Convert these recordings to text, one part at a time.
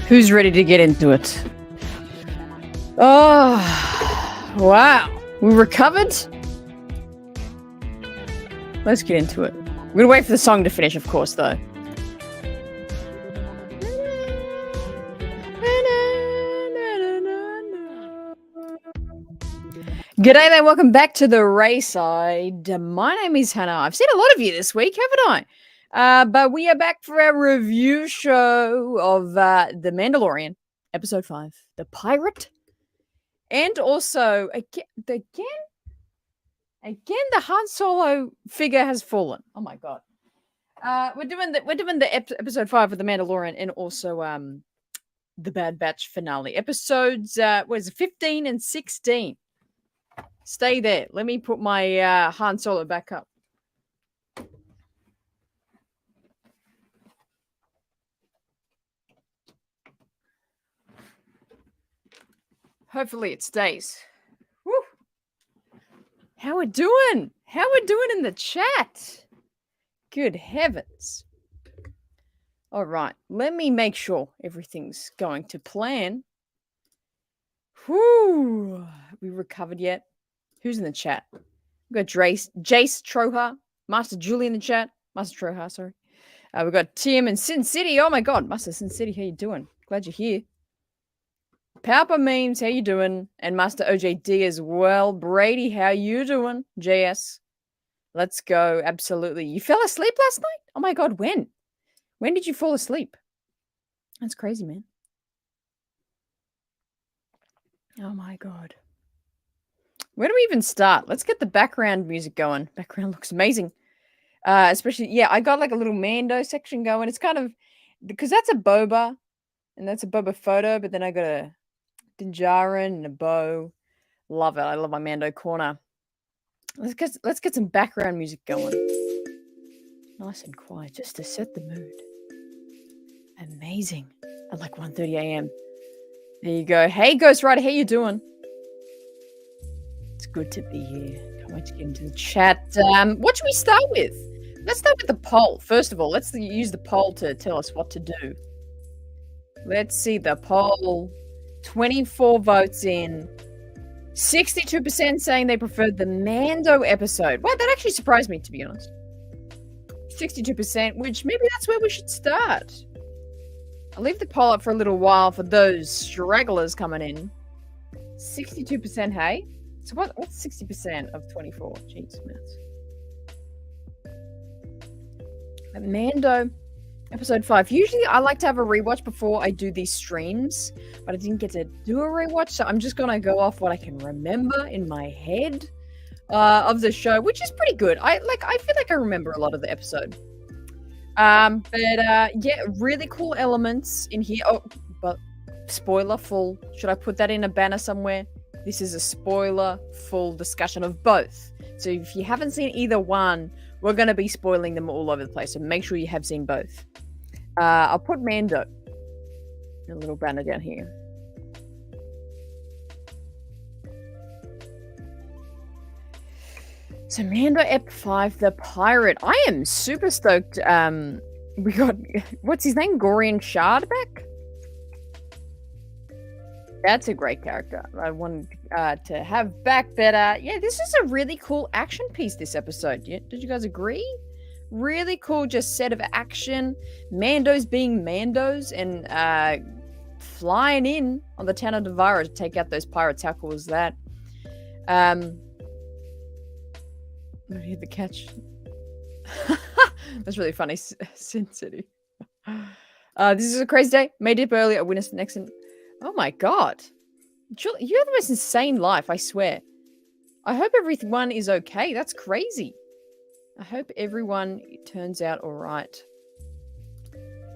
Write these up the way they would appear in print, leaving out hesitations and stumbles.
Who's ready to get into it? Oh, wow. We recovered? Let's get into it. We're gonna wait for the song to finish, of course, though. G'day there, welcome back to the Raeside. My name is Hannah. I've seen a lot of you this week, haven't I? But we are back for our review show of The Mandalorian, Episode 5, The Pirate. And also, again, the Han Solo figure has fallen. Oh my god. We're doing the episode 5 of The Mandalorian and also the Bad Batch finale. Episodes 15 and 16. Stay there. Let me put my Han Solo back up. Hopefully it stays. Woo. How we doing? How we doing in the chat? Good heavens. All right. Let me make sure everything's going to plan. Whoo. Have we recovered yet? Who's in the chat? We've got Jace Troha, Master Julie in the chat. Master Troha, sorry. We've got Tim and Sin City. Oh my god, Master Sin City, how you doing? Glad you're here. Pauper Memes, how you doing? And Master OJD as well. Brady, how you doing? JS. Let's go. Absolutely. You fell asleep last night? Oh my god, when? When did you fall asleep? That's crazy, man. Oh my god. Where do we even start? Let's get the background music going. Background looks amazing. Especially, yeah, I got like a little Mando section going. It's kind of, because that's a Boba, and that's a Boba photo, but then I got a Dinjarin and a bow. Love it. I love my Mando corner. Let's get some background music going. Nice and quiet, just to set the mood. Amazing. At like 1:30 a.m. There you go. Hey, Ghost Rider, how you doing? It's good to be here. Can't wait to get into the chat. What should we start with? Let's start with the poll. First of all, let's use the poll to tell us what to do. Let's see the poll. 24 votes in. 62% saying they preferred the Mando episode. Well, that actually surprised me, to be honest. 62%, which maybe that's where we should start. I'll leave the poll up for a little while for those stragglers coming in. 62%, hey? So what's 60% of 24? Jeez, maths. Mando, episode 5. Usually I like to have a rewatch before I do these streams, but I didn't get to do a rewatch, so I'm just going to go off what I can remember in my head of the show, which is pretty good. I feel like I remember a lot of the episode. Yeah, really cool elements in here. Oh, but spoiler full. Should I put that in a banner somewhere? This is a spoiler full discussion of both. So if you haven't seen either one, we're going to be spoiling them all over the place. So make sure you have seen both. I'll put Mando in a little banner down here. So Mando Ep 5, The Pirate. I am super stoked. We got, what's his name? Gorian Shard back? That's a great character. I wanted to have back, but yeah, this is a really cool action piece, this episode. Yeah, did you guys agree? Really cool, just set of action. Mandos being Mandos and flying in on the town of Devara to take out those pirates. How cool is that? I hear the catch. That's really funny, Sin City. This is a crazy day. Made it early. I witnessed an accident. Oh my god. You have the most insane life, I swear. I hope everyone is okay. That's crazy. I hope everyone turns out alright.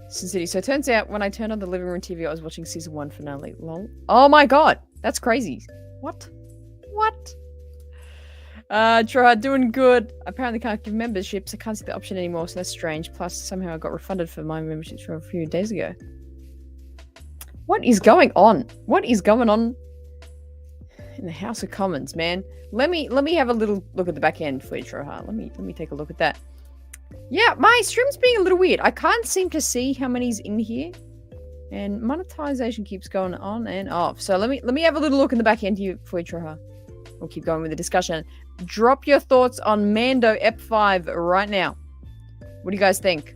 Sin City. So it turns out when I turned on the living room TV, I was watching season 1 finale. Lol. Oh my god. That's crazy. What? What? Try doing good. Apparently can't give memberships. I can't see the option anymore, so that's strange. Plus, somehow I got refunded for my memberships from a few days ago. What is going on? What is going on in the House of Commons, man? Let me have a little look at the back end for you, Troha. Let me take a look at that. Yeah, my stream's being a little weird. I can't seem to see how many's in here And monetization keeps going on and off. So let me have a little look in the back end here for you, Troha. We'll keep going with the discussion. Drop your thoughts on Mando Ep 5 right now. What do you guys think?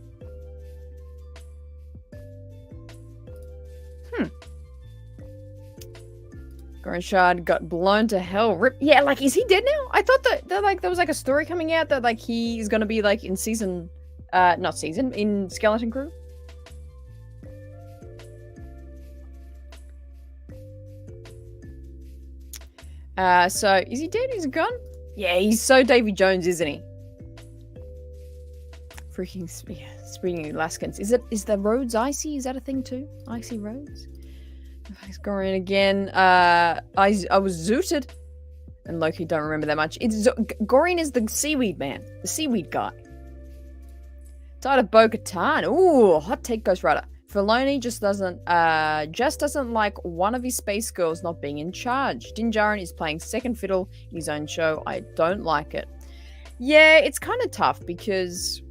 Goran got blown to hell. Rip. Yeah, like, is he dead now? I thought that like there was like a story coming out that like he's gonna be like in season, in Skeleton Crew. So is he dead? Is he gone? Yeah, he's so Davy Jones, isn't he? Freaking speaking Alaskans. Is the roads icy? Is that a thing too? Icy roads? Thanks, Goran again. I was zooted. And Loki don't remember that much. Goran is the seaweed man. The seaweed guy. Died of Bo-Katan. Ooh, hot take, Ghost Rider. Filoni just doesn't like one of his space girls not being in charge. Din Djarin is playing second fiddle in his own show. I don't like it. Yeah, it's kind of tough because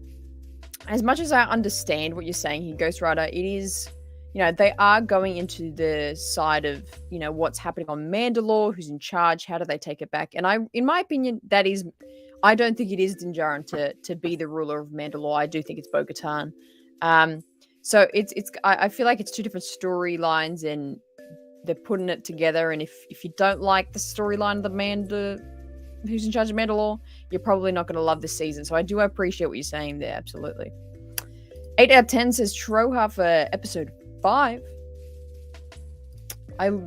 as much as I understand what you're saying here, Ghost Rider, it is, they are going into the side of, what's happening on Mandalore, who's in charge, how do they take it back? And in my opinion, I don't think it is Din Djarin to be the ruler of Mandalore. I do think it's Bo-Katan. So I feel like it's two different storylines and they're putting it together. And if you don't like the storyline of the who's in charge of Mandalore, you're probably not going to love this season. So I do appreciate what you're saying there. Absolutely. 8 out of 10 says Troha for episode 5.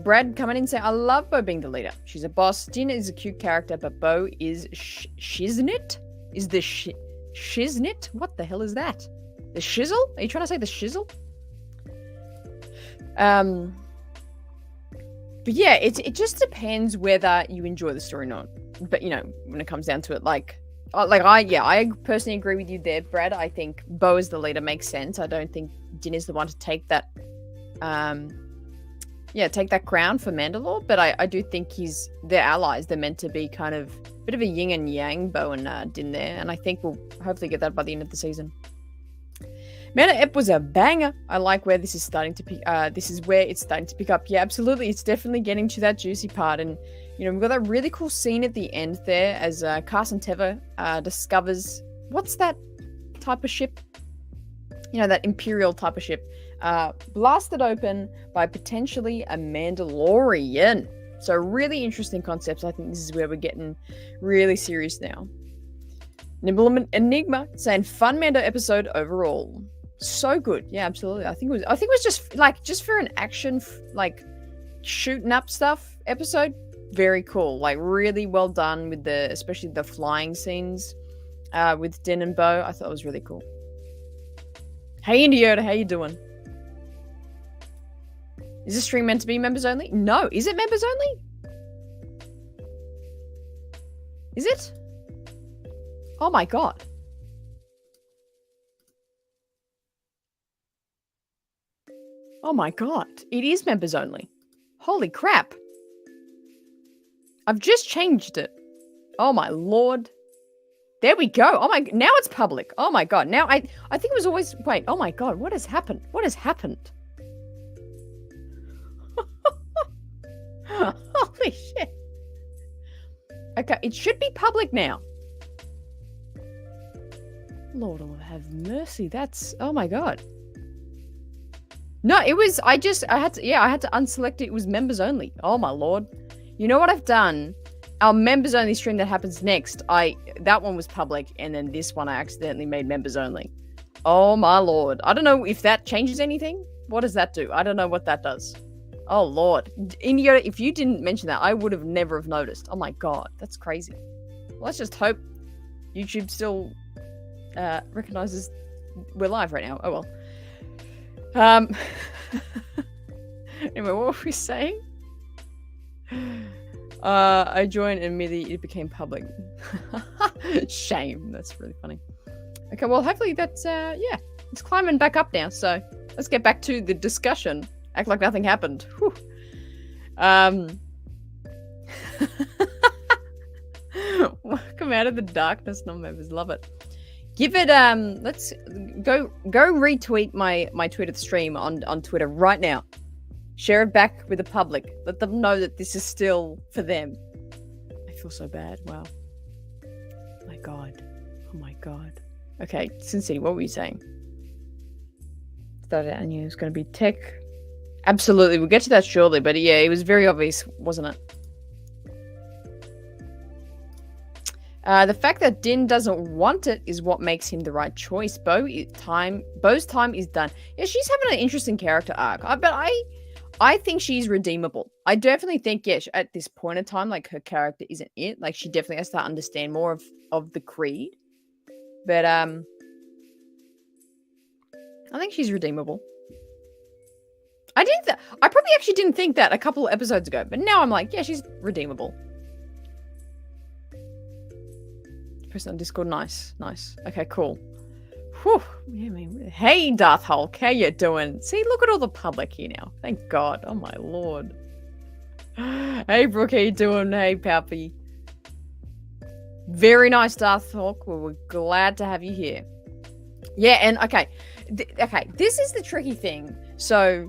Brad coming in saying, I love Bo being the leader. She's a boss. Din is a cute character, but Bo is shiznit? Is the shiznit? What the hell is that? The shizzle? Are you trying to say the shizzle? But yeah, it just depends whether you enjoy the story or not. But when it comes down to it, I personally agree with you there, Brad. I think Bo as the leader makes sense. I don't think Din is the one to take that take that crown for Mandalore, but I do think they're allies. They're meant to be kind of a bit of a yin and yang, Bo and Din there, and I think we'll hopefully get that by the end of the season. Mando Ep was a banger. I like where this is starting to pick. This is where it's starting to pick up. Yeah, absolutely. It's definitely getting to that juicy part, and we've got that really cool scene at the end there as Carson Teva discovers what's that type of ship? That Imperial type of ship, blasted open by potentially a Mandalorian. So really interesting concepts. I think this is where we're getting really serious now. Nimble Enigma saying fun Mando episode overall. So good. Yeah, absolutely. I think it was just for an action shooting up stuff episode. Very cool. Like really well done with especially the flying scenes with Din and Bo. I thought it was really cool. Hey Indiota, how you doing? Is this stream meant to be members only? No. Is it members only? Is it? Oh my god. Oh my god. It is members only. Holy crap. I've just changed it. Oh my lord. There we go. Oh my, now it's public. Oh my god. Now I think it was always, wait, oh my god, what has happened? What has happened? Holy shit. Okay, it should be public now. Lord will have mercy. That's, oh my god. No, it was, I had to unselect it. It was members only. Oh my lord. You know what I've done? Our members only stream that happens next, that one was public, and then this one I accidentally made members only. Oh my lord. I don't know if that changes anything. What does that do? I don't know what that does. Oh lord. India, if you didn't mention that, I would have never have noticed. Oh my god. That's crazy. Well, let's just hope YouTube still recognizes we're live right now. Oh well. Anyway, what were we saying? I joined and immediately it became public. Shame. That's really funny. Okay, well, hopefully that's, it's climbing back up now. So let's get back to the discussion. Act like nothing happened. Whew. Welcome out of the darkness, non-members. Love it. Give it let's go retweet my tweet of the stream on Twitter right now. Share it back with the public. Let them know that this is still for them. I feel so bad. Wow. My God. Oh my God. Okay, Sin City, what were you saying? Started out and it was going to be tech. Absolutely, we'll get to that shortly, but yeah, it was very obvious, wasn't it? The fact that Din doesn't want it is what makes him the right choice. Bo's time is done. Yeah, she's having an interesting character arc, but I think she's redeemable. I definitely think, yeah, at this point in time, like, her character isn't it. Like, she definitely has to understand more of the creed. But I think she's redeemable. I probably actually didn't think that a couple of episodes ago, but now I'm like, yeah, she's redeemable. Person on Discord, nice. Okay, cool. Whew. Yeah, I mean, hey, Darth Hulk, how you doing? See, look at all the public here now. Thank God. Oh my Lord. Hey, Brooke, how you doing? Hey, Pappy. Very nice, Darth Hulk. Well, we're glad to have you here. Yeah, and okay, this is the tricky thing. So,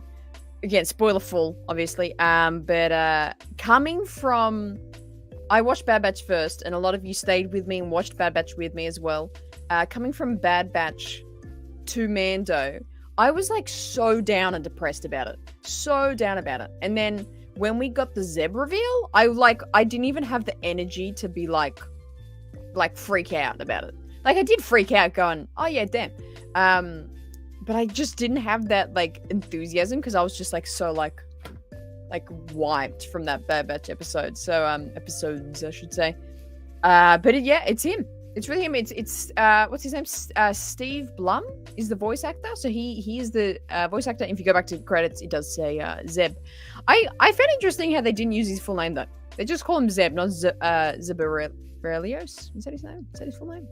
again, spoiler full, obviously. But coming from, I watched Bad Batch first, and a lot of you stayed with me and watched Bad Batch with me as well. Coming from Bad Batch to Mando, I was like so down and depressed about it. So down about it. And then when we got the Zeb reveal, I didn't even have the energy to be like freak out about it. Like, I did freak out going, oh yeah, damn. But I just didn't have that like enthusiasm because I was just like so like wiped from that Bad Batch episode. So episodes, I should say. But it's him. It's really him. It's what's his name? Steve Blum is the voice actor. So he is the voice actor. If you go back to credits, it does say Zeb. I found interesting how they didn't use his full name though. They just call him Zeb, not Zeberelios. Is that his name? Is that his full name?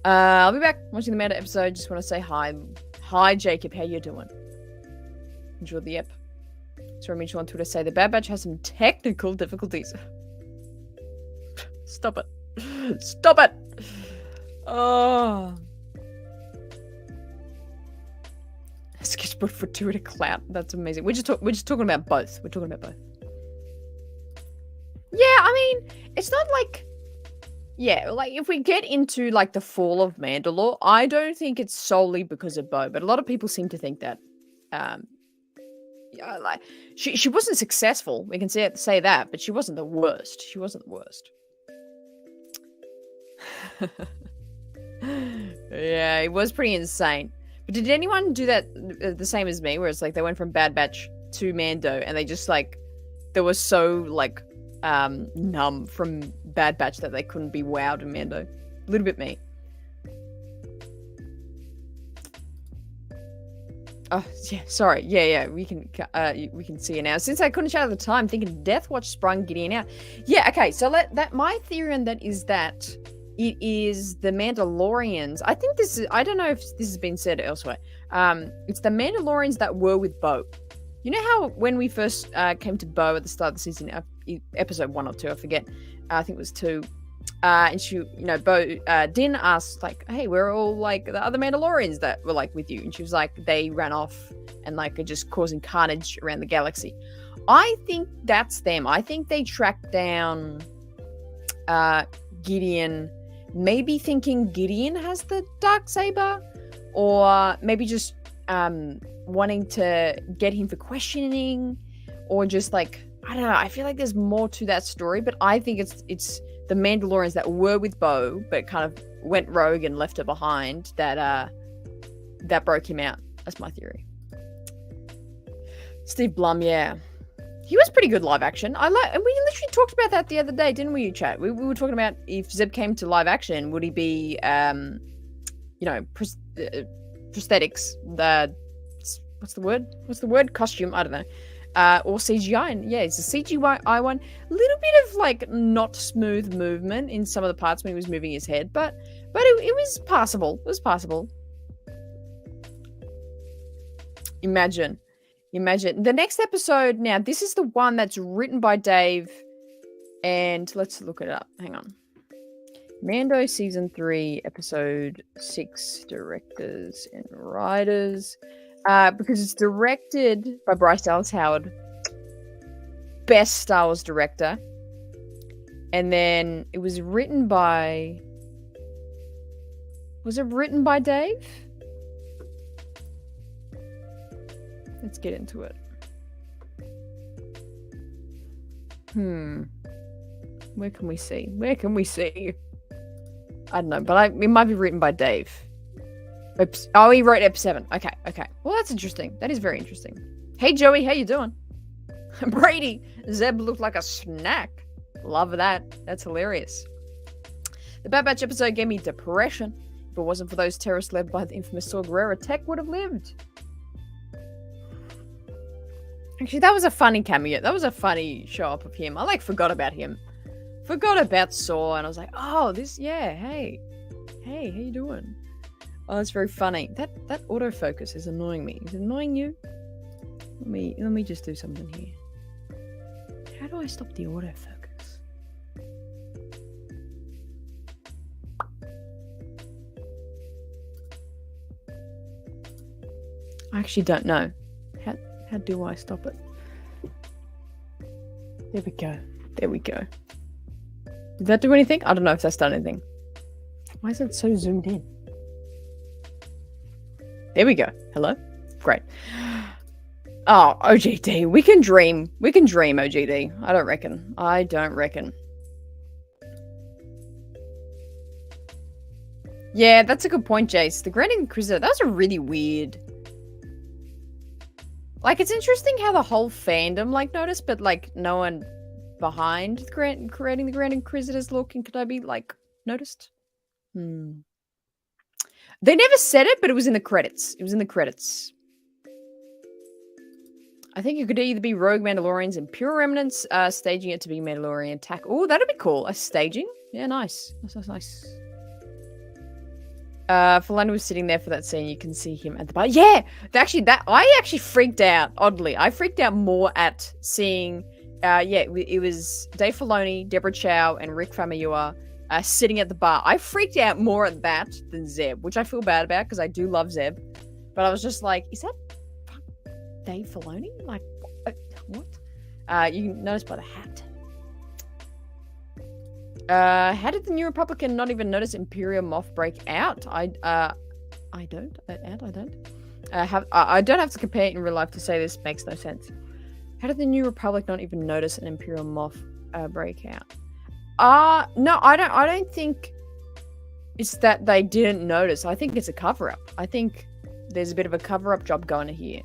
I'll be back watching the Mando episode. Just want to say hi. Hi, Jacob. How you doing? Enjoy the ep. Sorry, Mitchell on Twitter say the Bad Batch has some technical difficulties. Stop it. Stop it. Oh. Sketchbook for Twitter clout. That's amazing. We're just talking about both. We're talking about both. Yeah, I mean, it's not like, yeah, like if we get into like the fall of Mandalore, I don't think it's solely because of Bo, but a lot of people seem to think that, yeah, like she wasn't successful. We can say that, but she wasn't the worst. She wasn't the worst. Yeah, it was pretty insane. But did anyone do that the same as me, where it's like they went from Bad Batch to Mando, and they just like they were so like numb from Bad Batch that they couldn't be wowed in Mando? A little bit me. Oh yeah, sorry. Yeah. We can see it now. Since I couldn't chat at the time, thinking Death Watch sprung Gideon out. Yeah. Okay. So my theory on that is that it is the Mandalorians. I think this is. I don't know if this has been said elsewhere. It's the Mandalorians that were with Bo. You know how when we first came to Bo at the start of the season, episode 1 or 2, I forget. I think it was 2. And she, Bo, Din asked, like, hey, we're all, like, the other Mandalorians that were, like, with you. And she was like, they ran off and, like, are just causing carnage around the galaxy. I think that's them. I think they tracked down Gideon, maybe thinking Gideon has the Darksaber, or maybe just wanting to get him for questioning, or just, like, I don't know. I feel like there's more to that story, but I think it's the Mandalorians that were with Bo, but kind of went rogue and left her behind, that broke him out. That's my theory. Steve Blum, yeah. He was pretty good live action. And we literally talked about that the other day, didn't we, chat? We were talking about if Zeb came to live action, would he be, prosthetics, what's the word? Costume, I don't know. Or CGI, and yeah, it's a CGI one. A little bit of like not smooth movement in some of the parts when he was moving his head, but it was passable. It was passable. Imagine the next episode. Now, this is the one that's written by Dave, and let's look it up. Hang on. Mando season 3, episode 6, directors and writers. Because it's directed by Bryce Dallas Howard, best Star Wars director. And then it was written by... Was it written by Dave? Let's get into it. Where can we see? Where can we see? I don't know, but it might be written by Dave. Oops. Oh, he wrote Ep 7. Okay, okay. Well, that's interesting. That is very interesting. Hey, Joey, how you doing? Brady, Zeb looked like a snack. Love that. That's hilarious. The Bad Batch episode gave me depression. If it wasn't for those terrorists led by the infamous Saw Gerrera, Tech would have lived. Actually, that was a funny cameo. That was a funny show up of him. I forgot about him. Forgot about Saw, and I was like, oh, this, yeah, hey, how you doing? Oh, that's very funny. That autofocus is annoying me. Is it annoying you? Let me just do something here. How do I stop the autofocus? I actually don't know. How do I stop it? There we go. There we go. Did that do anything? I don't know if that's done anything. Why is it so zoomed in? There we go. Hello? Great. Oh, OGD. We can dream. We can dream, OGD. I don't reckon. Yeah, that's a good point, Jace. The Grand Inquisitor, that was a really weird... it's interesting how the whole fandom, noticed, but, no one behind creating the Grand Inquisitor's look in Kenobi, noticed. They never said it, but it was in the credits. I think it could either be Rogue Mandalorians and Pure Remnants, staging it to be Mandalorian attack. Oh, that'd be cool. A staging? Yeah, nice. That's nice. Philando was sitting there for that scene. You can see him at the bar. Yeah! I actually freaked out, oddly. I freaked out more at seeing... it was Dave Filoni, Deborah Chow, and Rick Famuyiwa sitting at the bar. I freaked out more at that than Zeb, which I feel bad about because I do love Zeb. But I was just like, is that Dave Filoni? What? You can notice by the hat. How did the New Republican not even notice Imperial Moff break out? I don't. I don't have to compare it in real life to say this makes no sense. How did the New Republic not even notice an Imperial Moff break out? No, I don't think it's that they didn't notice. I think it's a cover-up. I think there's a bit of a cover-up job going on here.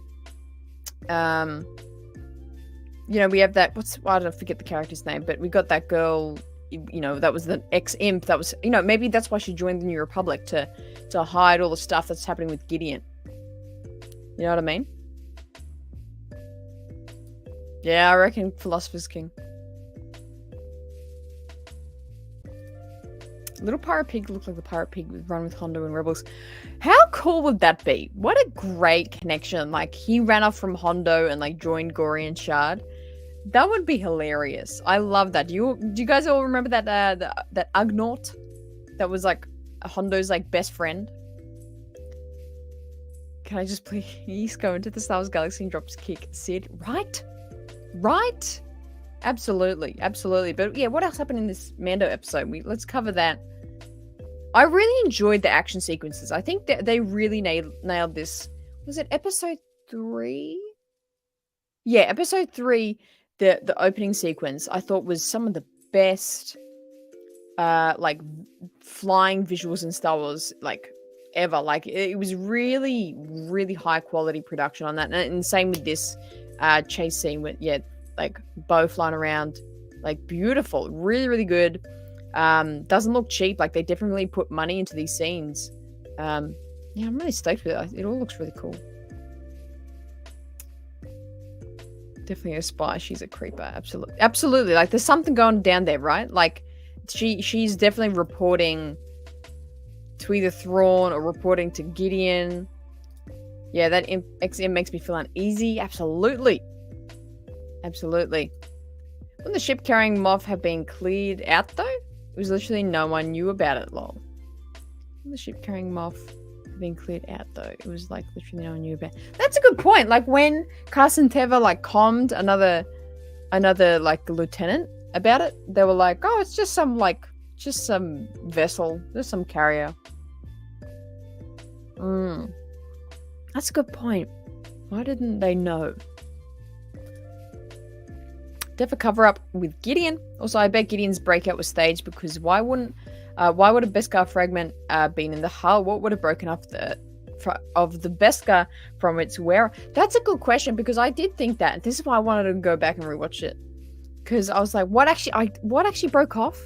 We have that, I don't forget the character's name, but we got that girl, that was the ex-imp, that was, maybe that's why she joined the New Republic, to hide all the stuff that's happening with Gideon. You know what I mean? Yeah, I reckon Philosopher's King. Little Pirate Pig looked like the Pirate Pig was run with Hondo and Rebels. How cool would that be? What a great connection. He ran off from Hondo and joined Gory and Shard. That would be hilarious. I love that. Do you guys all remember that that Ugnaught? That was Hondo's best friend. Can I just please go into the Star Wars Galaxy and drop kick Sid? Right? Absolutely. But yeah, what else happened in this Mando episode? Let's cover that. I really enjoyed the action sequences. I think that they really nailed this. Was it episode 3? Yeah, episode 3, the opening sequence, I thought was some of the best flying visuals in Star Wars ever. It was really, really high quality production on that. And same with this chase scene with Bo flying around, beautiful, really, really good. Doesn't look cheap. They definitely put money into these scenes. Yeah, I'm really stoked with it. It all looks really cool. Definitely a spy. She's a creeper. Absolutely. There's something going down there, right? She's definitely reporting to either Thrawn or reporting to Gideon. Yeah, that XM makes me feel uneasy. Absolutely. Wouldn't the ship carrying Moff have been cleared out, though? It was literally no one knew about it, lol. The ship carrying Moff being cleared out, though. It was like literally no one knew about it. That's a good point. Like when Carson Teva like calmed another like lieutenant about it, they were like, oh, it's just some vessel, just some carrier. That's a good point. Why didn't they know? Definitely cover up with Gideon. Also, I bet Gideon's breakout was staged because why would a Beskar fragment been in the hull? What would have broken off the Beskar from its wearer? That's a good question because I did think that. This is why I wanted to go back and rewatch it because I was like, what actually broke off?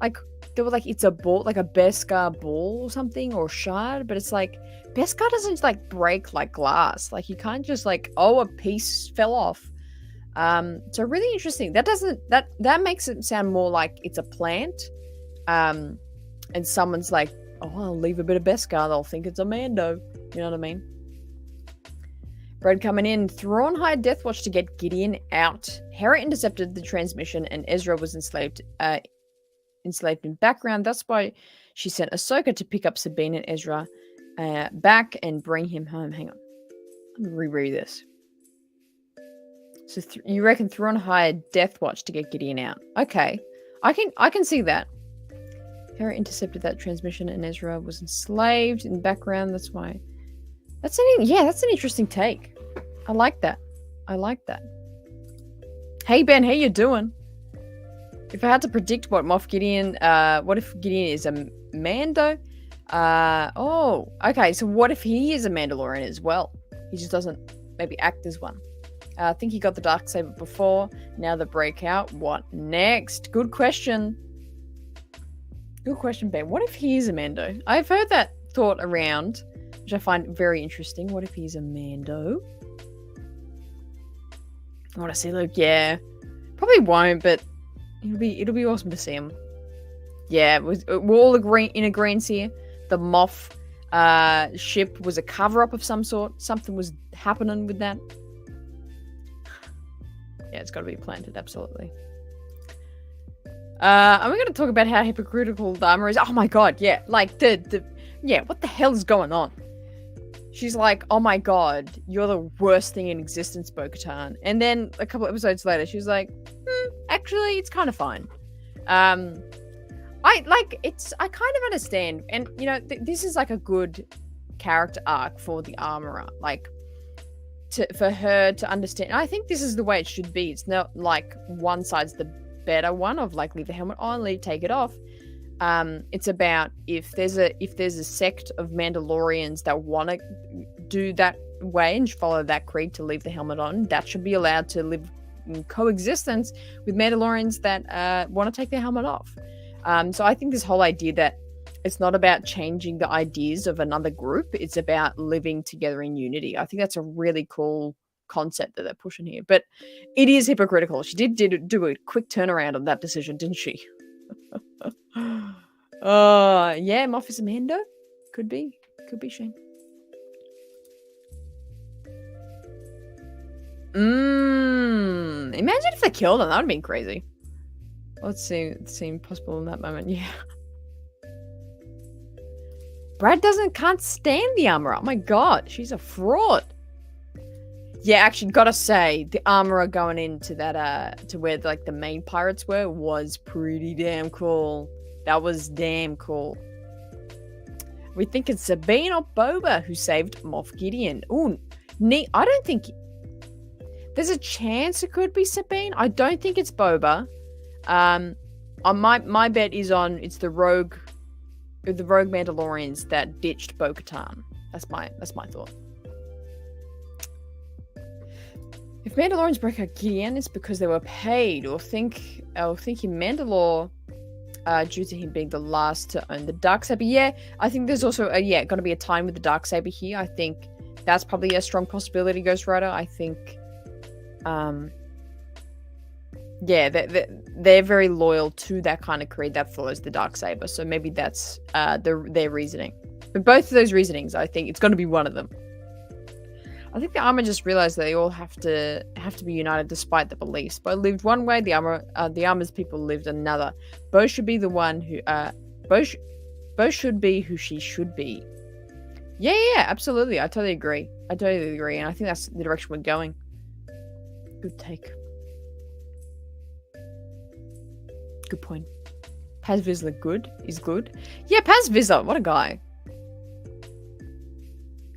Like they were like, it's a ball, like a Beskar ball or something or shard, but it's like Beskar doesn't like break like glass. Like you can't just like, oh, a piece fell off. So really interesting. That makes it sound more like it's a plant. And someone's like, oh, I'll leave a bit of Beskar. They'll think it's a Mando. You know what I mean? Bread coming in. Thrawn hired Death Watch to get Gideon out. Hera intercepted the transmission, and Ezra was enslaved in background. That's why she sent Ahsoka to pick up Sabine and Ezra back and bring him home. Hang on. Let me reread this. So you reckon Thrawn hired Death Watch to get Gideon out? Okay, I can see that. Hera intercepted that transmission, and Ezra was enslaved in the background. That's why. That's an interesting take. I like that. Hey Ben, how you doing? If I had to predict what if Gideon is a Mando? Okay. So what if he is a Mandalorian as well? He just doesn't maybe act as one. I think he got the Darksaber before. Now the breakout. What next? Good question. Good question, Ben. What if he is a Mando? I've heard that thought around, which I find very interesting. What if he's a Mando? I want to see Luke. Yeah, probably won't, but it'll be awesome to see him. Yeah, we're all in agreement here. The Moff ship was a cover-up of some sort. Something was happening with that. Yeah, it's got to be planted, absolutely. And we're going to talk about how hypocritical the armor is. Oh my god, yeah. Like, what the hell is going on? She's like, oh my god, you're the worst thing in existence, Bo-Katan. And then a couple episodes later, she's like, actually, it's kind of fine. I kind of understand. And, you know, this is like a good character arc for the armorer. Like, for her to understand. I think this is the way it should be. It's not like one side's the better one of like leave the helmet on, take it off. It's about if there's a sect of Mandalorians that want to do that way and follow that creed to leave the helmet on, that should be allowed to live in coexistence with Mandalorians that want to take their helmet off. So I think this whole idea that it's not about changing the ideas of another group. It's about living together in unity. I think that's a really cool concept that they're pushing here. But it is hypocritical. She did do a quick turnaround on that decision, didn't she? Yeah, Moff is a Mando. Could be Shane. Imagine if they killed him. That would have been crazy. Let's see. It seemed possible in that moment. Yeah. Brad can't stand the armorer. Oh my god, she's a fraud. Yeah, actually, gotta say, the armorer going into that to where like the main pirates were was pretty damn cool. That was damn cool. We think it's Sabine or Boba who saved Moff Gideon. Ooh, neat. I don't think there's a chance it could be Sabine. I don't think it's Boba. My bet is on it's the rogue Mandalorians that ditched Bo-Katan. That's my thought. If Mandalorians break out Gideon, it's because they were paid, or think in Mandalore, due to him being the last to own the Darksaber. Yeah, I think there's also going to be a time with the Darksaber here. I think that's probably a strong possibility, Ghost Rider. I think, they're very loyal to that kind of creed that follows the Darksaber. So maybe that's their reasoning. But both of those reasonings, I think it's going to be one of them. I think the armor just realized that they all have to be united despite the beliefs. Bo lived one way, the armor's people lived another. Bo should be the one who Bo should be who she should be. Yeah, absolutely. I totally agree. And I think that's the direction we're going. Good take. Good point. Paz Vizsla is good. Yeah, Paz Vizsla, what a guy.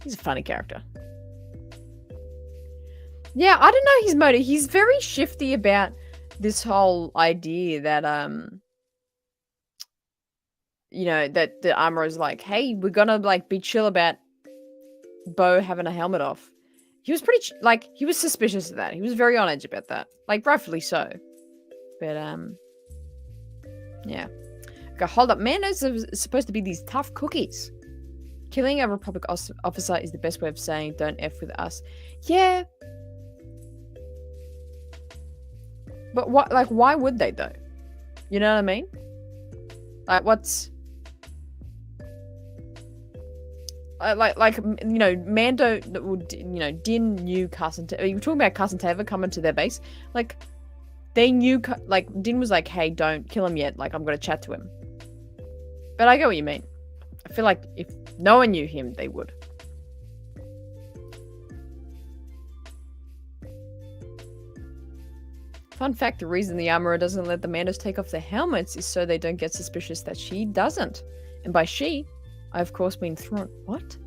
He's a funny character. Yeah, I don't know his motive. He's very shifty about this whole idea that that the armorer's like, hey, we're gonna like be chill about Bo having a helmet off. He was pretty he was suspicious of that. He was very on edge about that, like rightfully so. But yeah. Okay, hold up. Mando's supposed to be these tough cookies. Killing a Republic officer is the best way of saying don't F with us. Yeah. But what? Like, why would they though? You know what I mean? Like, what's Mando? Din knew Carson. You were talking about Carson Tava coming to their base. Like, they knew. Like, Din was like, "Hey, don't kill him yet. Like, I'm gonna chat to him." But I get what you mean. I feel like if no one knew him, they would. Fun fact, the reason the armorer doesn't let the Mandos take off their helmets is so they don't get suspicious that she doesn't. And by she, I of course mean Thrawn. What?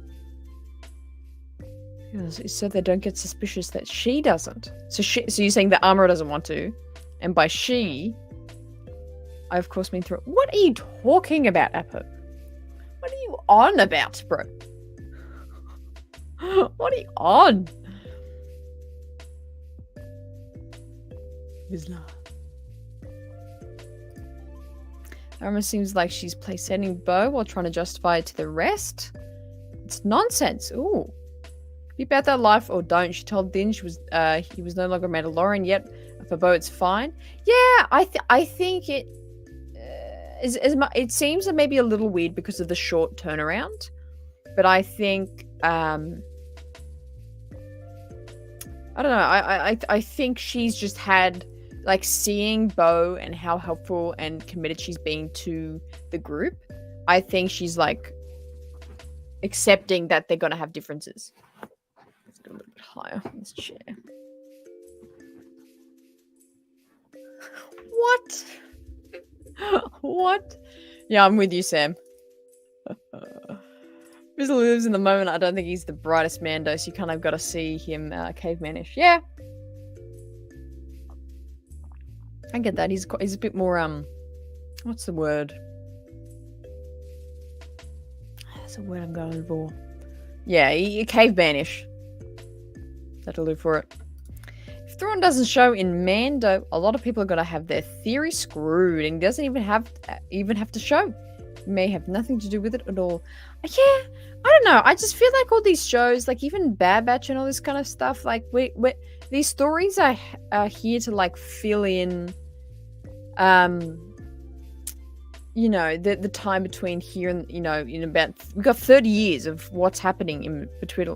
It's so they don't get suspicious that she doesn't. So you're saying the armorer doesn't want to, and by she, I of course mean Thrawn. What are you talking about, Apo? What are you on about, bro? What are you on? Vizsla. Armor seems like she's play-setting Bo while trying to justify it to the rest. It's nonsense. Ooh. Be about that life or don't. She told Din he was no longer Mandalorian yet. For Bo, it's fine. Yeah, I think it it seems maybe a little weird because of the short turnaround, but I think I don't know. I think she's just had like seeing Bo and how helpful and committed she's been to the group. I think she's like accepting that they're gonna have differences. Let's go a little bit higher on this chair. What? What? Yeah, I'm with you, Sam. Vizsla lives in the moment. I don't think he's the brightest Mando, so you kind of got to see him cavemanish. Yeah. I get that. He's a bit more, what's the word? That's a word I'm going for. Yeah, cavemanish. That'll do for it. If Thrawn doesn't show in Mando, a lot of people are going to have their theory screwed, and he doesn't even have to show. He may have nothing to do with it at all. Yeah, I don't know. I just feel like all these shows, like even Bad Batch and all this kind of stuff, like these stories are here to like fill in, the time between here and in about we've got 30 years of what's happening in between.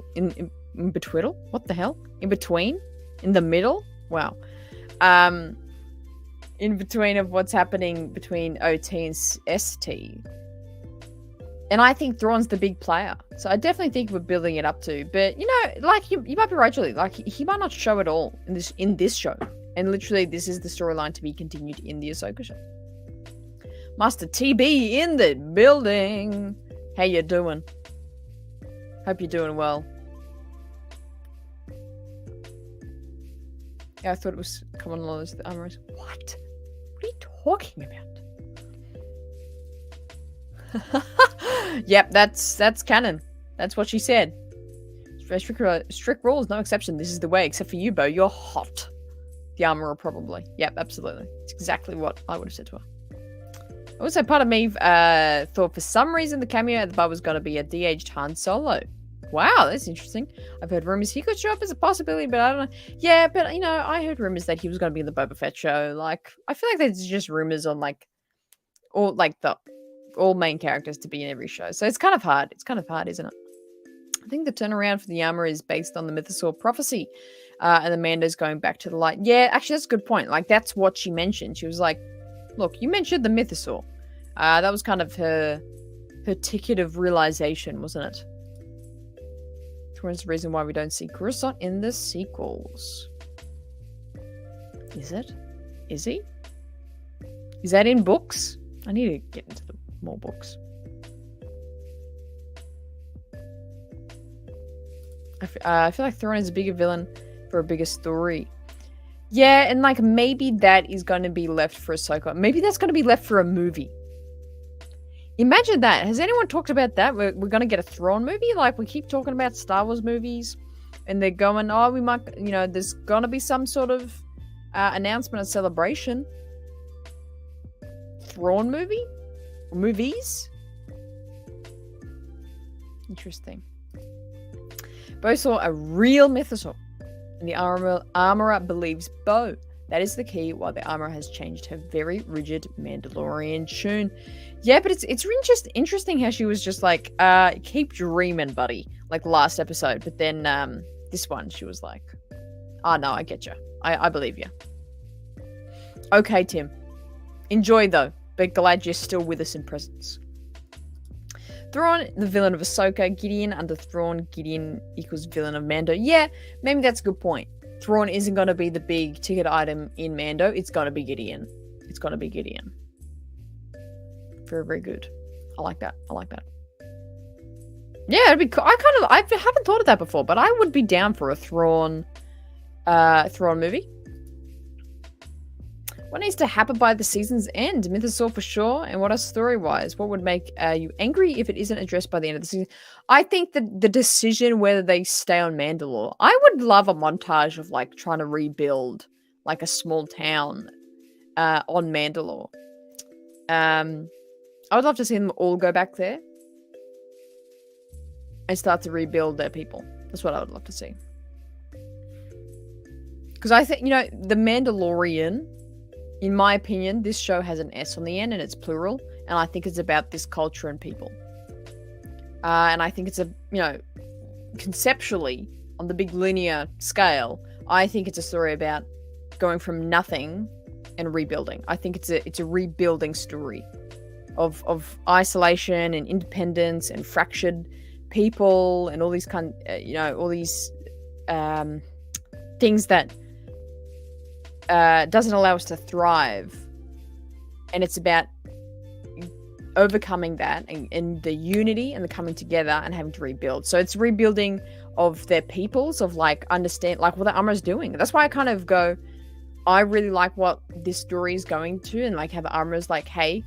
In between, what the hell? In between, in the middle. Wow. In between of what's happening between OT and ST. And I think Thrawn's the big player. So I definitely think we're building it up to. But, you might be right, Julie. Like, he might not show at all in this show. And literally, this is the storyline to be continued in the Ahsoka show. Master TB in the building. How you doing? Hope you're doing well. Yeah, I thought it was common law as the armorers. What? What are you talking about? Yep, that's canon. That's what she said. Strict rules, no exception. This is the way, except for you, Bo. You're hot. The armorer, probably. Yep, absolutely. It's exactly what I would have said to her. Also, part of me thought for some reason the cameo at the bar was going to be a de-aged Han Solo. Wow, that's interesting. I've heard rumors he could show up as a possibility, but I don't know. Yeah, but, I heard rumors that he was going to be in the Boba Fett show. Like, I feel like there's just rumors on, all main characters to be in every show. So it's kind of hard. It's kind of hard, isn't it? I think the turnaround for the armor is based on the mythosaur prophecy. And the Mando's going back to the light. Yeah, actually, that's a good point. Like, that's what she mentioned. She was like, look, you mentioned the mythosaur. That was kind of her ticket of realization, wasn't it? That's the reason why we don't see Coruscant in the sequels. Is it? Is he? Is that in books? I need to get into more books. I feel like Thrawn is a bigger villain for a bigger story. Yeah, and like maybe that is going to be left for Ahsoka. Maybe that's going to be left for a movie. Imagine that. Has anyone talked about that? We're going to get a Thrawn movie? Like, we keep talking about Star Wars movies, and they're going, oh, we might, there's going to be some sort of announcement or celebration. Thrawn movie? Or movies? Interesting. Bo saw a real mythosaur, and the armorer believes Bo. That is the key why the armorer has changed her very rigid Mandalorian tune. Yeah, but it's interesting how she was just like, keep dreaming, buddy, like last episode. But then this one, she was like, oh, no, I get you. I believe you. Okay, Tim. Enjoy, though, but glad you're still with us in presence. Thrawn, the villain of Ahsoka. Gideon under Thrawn. Gideon equals villain of Mando. Yeah, maybe that's a good point. Thrawn isn't going to be the big ticket item in Mando. It's going to be Gideon. It's going to be Gideon. Very, very good. I like that. I like that. Yeah, it'd be cool. I haven't thought of that before, but I would be down for a Thrawn movie. What needs to happen by the season's end? Mythosaur for sure. And what are story-wise? What would make you angry if it isn't addressed by the end of the season? I think that the decision whether they stay on Mandalore. I would love a montage of like trying to rebuild like a small town on Mandalore. I would love to see them all go back there and start to rebuild their people. That's what I would love to see. Because I think, the Mandalorian, in my opinion, this show has an S on the end and it's plural. And I think it's about this culture and people. And I think it's conceptually, on the big linear scale, I think it's a story about going from nothing and rebuilding. I think it's a rebuilding story of isolation and independence and fractured people and all these all these things that doesn't allow us to thrive. And it's about overcoming that and the unity and the coming together and having to rebuild. So it's rebuilding of their peoples, of like understand like what the armor is doing. That's why I kind of go, I really like what this story is going to, and like have armors like, hey,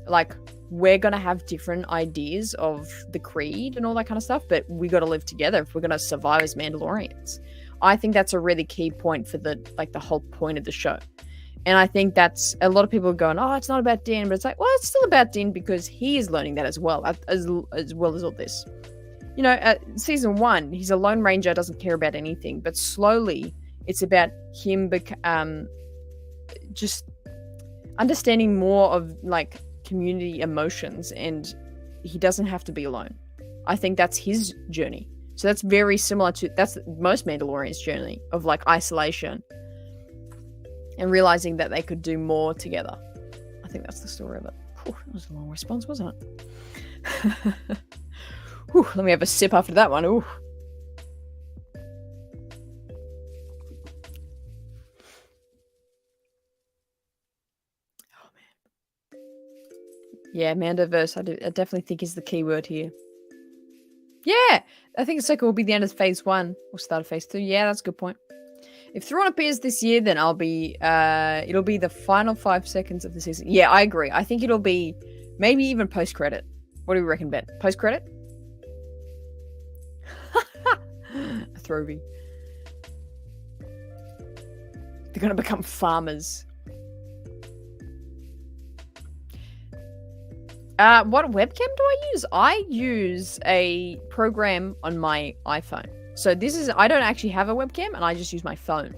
like we're gonna have different ideas of the creed and all that kind of stuff, but we got to live together if we're gonna survive as Mandalorians. I think that's a really key point for the whole point of the show. And I think that's a lot of people are going, oh, it's not about Din, but it's like, well, it's still about Din because he is learning that as well as well as all this. Season 1, he's a Lone Ranger, doesn't care about anything, but slowly it's about him just understanding more of like community emotions, and he doesn't have to be alone. I think that's his journey. So that's very similar to that's most Mandalorians' journey of like isolation and realizing that they could do more together. I think that's the story of it. Whew, that was a long response, wasn't it? Whew, let me have a sip after that one. Ooh. Oh man. Yeah, Mandoverse, I definitely think is the key word here. Yeah, I think Ahsoka will be the end of phase 1 or start of phase 2. Yeah, that's a good point. If Thrawn appears this year, then it'll be the final 5 seconds of the season. Yeah, I agree. I think it'll be maybe even post-credit. What do we reckon, Ben? Post-credit? A throwbie. They're going to become farmers. What webcam do I use? I use a program on my iPhone. So I don't actually have a webcam, and I just use my phone.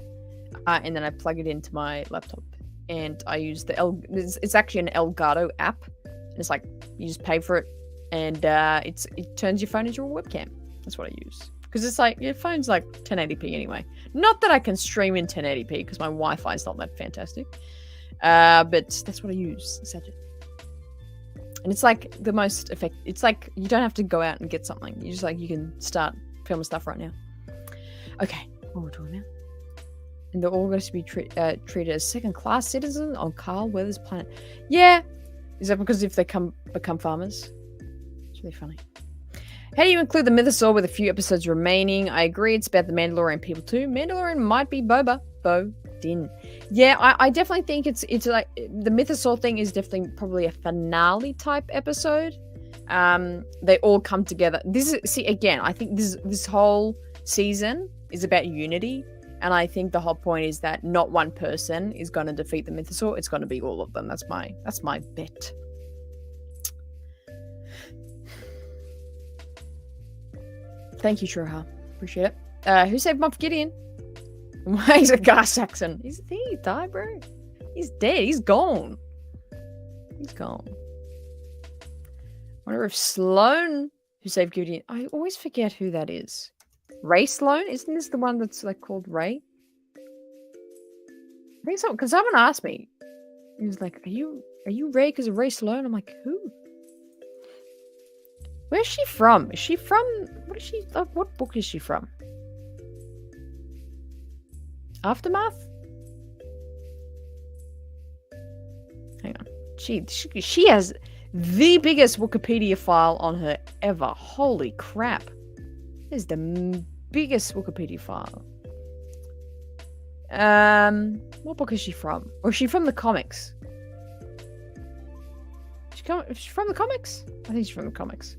And then I plug it into my laptop. And I use it's actually an Elgato app. And it's like, you just pay for it, and it turns your phone into a webcam. That's what I use. Because it's like, your phone's like 1080p anyway. Not that I can stream in 1080p because my Wi-Fi is not that fantastic. But that's what I use. And it's like the most effective. It's like you don't have to go out and get something. You just like, you can start filming stuff right now. Okay, what we're doing now. And they're all going to be treated as second-class citizens on Carl Weathers' planet. Yeah. Is that because if they become farmers? It's really funny. How do you include the mythosaur with a few episodes remaining? I agree it's about the Mandalorian people too. Mandalorian might be Bo Din. Yeah, I definitely think it's like the mythosaur thing is definitely probably a finale type episode. They all come together. I think this whole season is about unity, and I think the whole point is that not one person is going to defeat the mythosaur. It's going to be all of them. That's my bet. Thank you, Troha. Appreciate it. Who saved Moff Gideon? He's a Gar Saxon. He died, bro. He's dead. He's gone. He's gone. I wonder if Sloane, who saved Gideon. I always forget who that is. Ray Sloane? Isn't this the one that's like called Ray? I think so, because someone asked me. He was like, Are you Ray because of Ray Sloane? I'm like, who? Where's she from? Is she from... What book is she from? Aftermath? Hang on. She has the biggest Wikipedia file on her ever. Holy crap. This is the biggest Wikipedia file. What book is she from? Or is she from the comics? Is she from the comics? I think she's from the comics.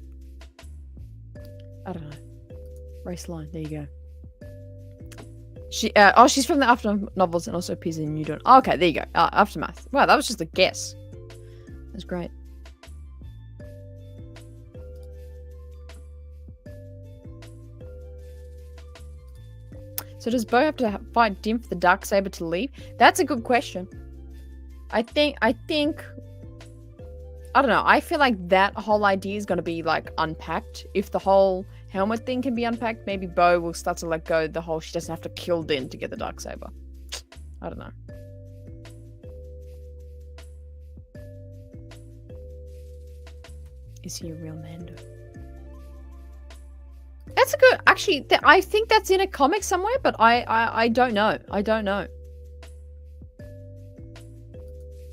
I don't know. Race line. There you go. She's from the Aftermath novels and also appears in New Dawn. Oh, okay, there you go. Aftermath. Wow, that was just a guess. That's great. So does Bo have to fight Dim for the Darksaber to leave? That's a good question. I think I don't know. I feel like that whole idea is going to be like unpacked. If the whole helmet thing can be unpacked, maybe Bo will start to let go the whole she doesn't have to kill Din to get the Darksaber. I don't know. Is he a real Mando? That's a good... Actually, I think that's in a comic somewhere, but I don't know. I don't know.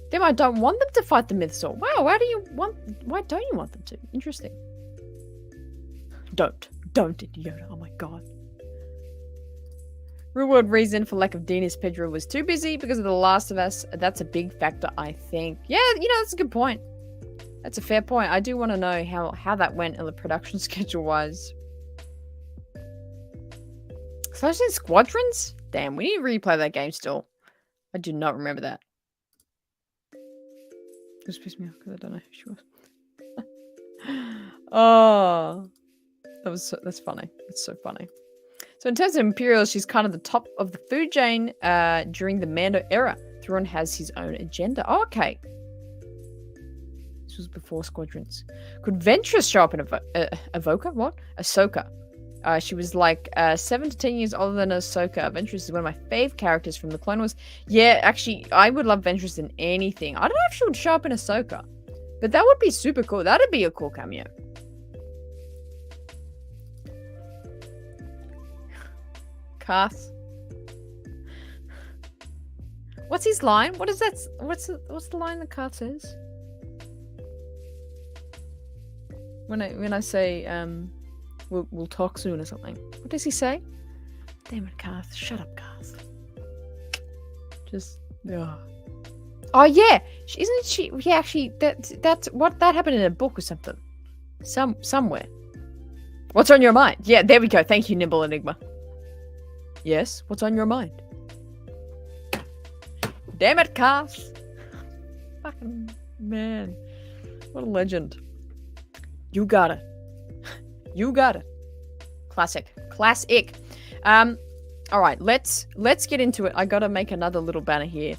Then I don't want them to fight the mythosaur. Wow, why don't you want them to? Interesting. Don't, Yoda. Oh my god. Real world reason for lack of Dinas Pedro was too busy because of The Last of Us. That's a big factor, I think. Yeah, that's a good point. That's a fair point. I do want to know how that went in the production schedule-wise. Slash in Squadrons? Damn, we need to replay that game still. I do not remember that. Just pissed me off because I don't know who she was. Oh, that's funny. It's so funny. So in terms of Imperials, she's kind of the top of the food chain during the Mando era. Thrawn has his own agenda. Oh, okay. This was before Squadrons. Could Ventress show up in Avoca? What? Ahsoka. She was like 7 to 10 years older than Ahsoka. Ventress is one of my fave characters from the Clone Wars. Yeah, actually, I would love Ventress in anything. I don't know if she would show up in Ahsoka, but that would be super cool. That'd be a cool cameo. Kath. What's his line? What is that? What's the line that Kath says? When I say we'll talk soon or something. What does he say? Damn it, Kath. Shut up, Kath. Just oh yeah, isn't she? Yeah, actually, that's what that happened in a book or something. Somewhere. What's on your mind? Yeah, there we go. Thank you, Nimble Enigma. Yes, what's on your mind? Damn it, Kath. Fucking man, what a legend. You got it. You got it. Classic. All right, let's get into it. I gotta make another little banner here.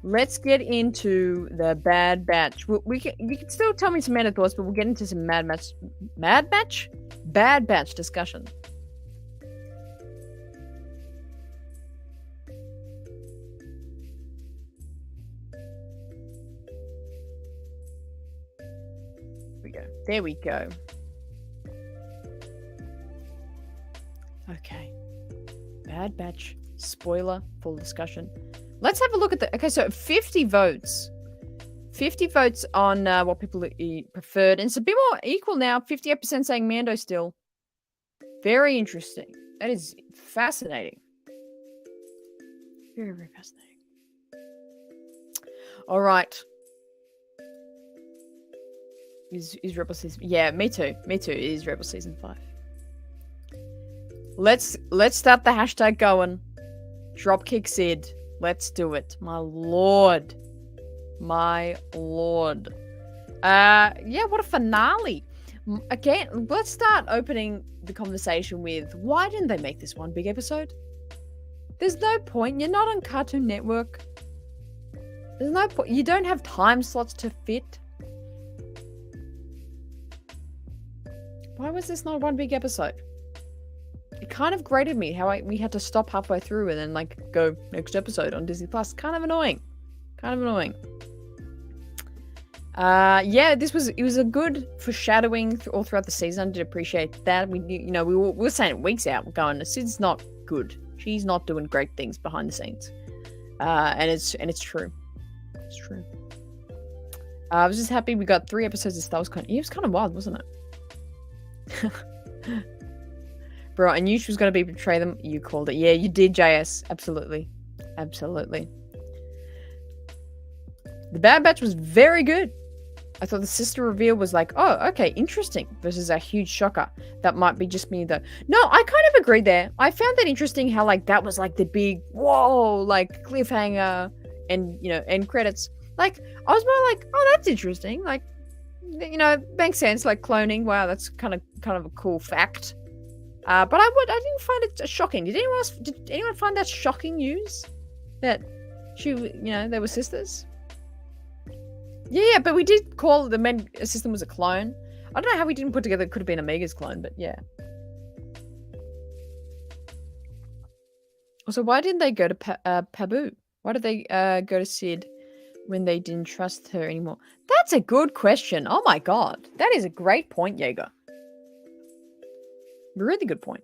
Let's get into the Bad Batch. You can still tell me some meta thoughts, but we'll get into some Bad Batch Bad Batch discussion. There we go. Okay. Bad Batch. Spoiler. Full discussion. Let's have a look at the... Okay, so 50 votes. 50 votes on what people preferred. And it's a bit more equal now. 58% saying Mando still. Very interesting. That is fascinating. Very, very fascinating. All right. Is Rebel season? Yeah, me too. Me too. It is Rebel season 5. Let's start the hashtag going. Dropkick Sid. Let's do it. My lord. My lord. Yeah, what a finale. Again, let's start opening the conversation with why didn't they make this one big episode? There's no point. You're not on Cartoon Network. There's no point. You don't have time slots to fit. Why was this not one big episode? It kind of grated me how we had to stop halfway through and then like go next episode on Disney Plus. Kind of annoying. Yeah, it was a good foreshadowing all throughout the season. I did appreciate that. We were saying it weeks out, going, Sid's not good. She's not doing great things behind the scenes. And it's true. It's true. I was just happy we got 3 episodes of Star Wars. It was kind of wild, wasn't it? Bro, I knew she was going to betray them. You called it. Yeah, you did, JS. Absolutely. Absolutely. The Bad Batch was very good. I thought the sister reveal was like, oh, okay, interesting. Versus a huge shocker. That might be just me, though. No, I kind of agree there. I found that interesting how, like, that was, like, the big, whoa, like, cliffhanger and, end credits. Like, I was more like, oh, that's interesting. Like, makes sense, like cloning. Wow, that's kind of a cool fact. But I didn't find it shocking. Did anyone find that shocking news? That they were sisters? Yeah, but we did call the main assistant was a clone. I don't know how we didn't put together it could have been Omega's clone, but yeah. Also, why didn't they go to Pabu? Why did they go to Sid when they didn't trust her anymore? That's a good question. Oh my god. That is a great point, Jaeger. Really good point.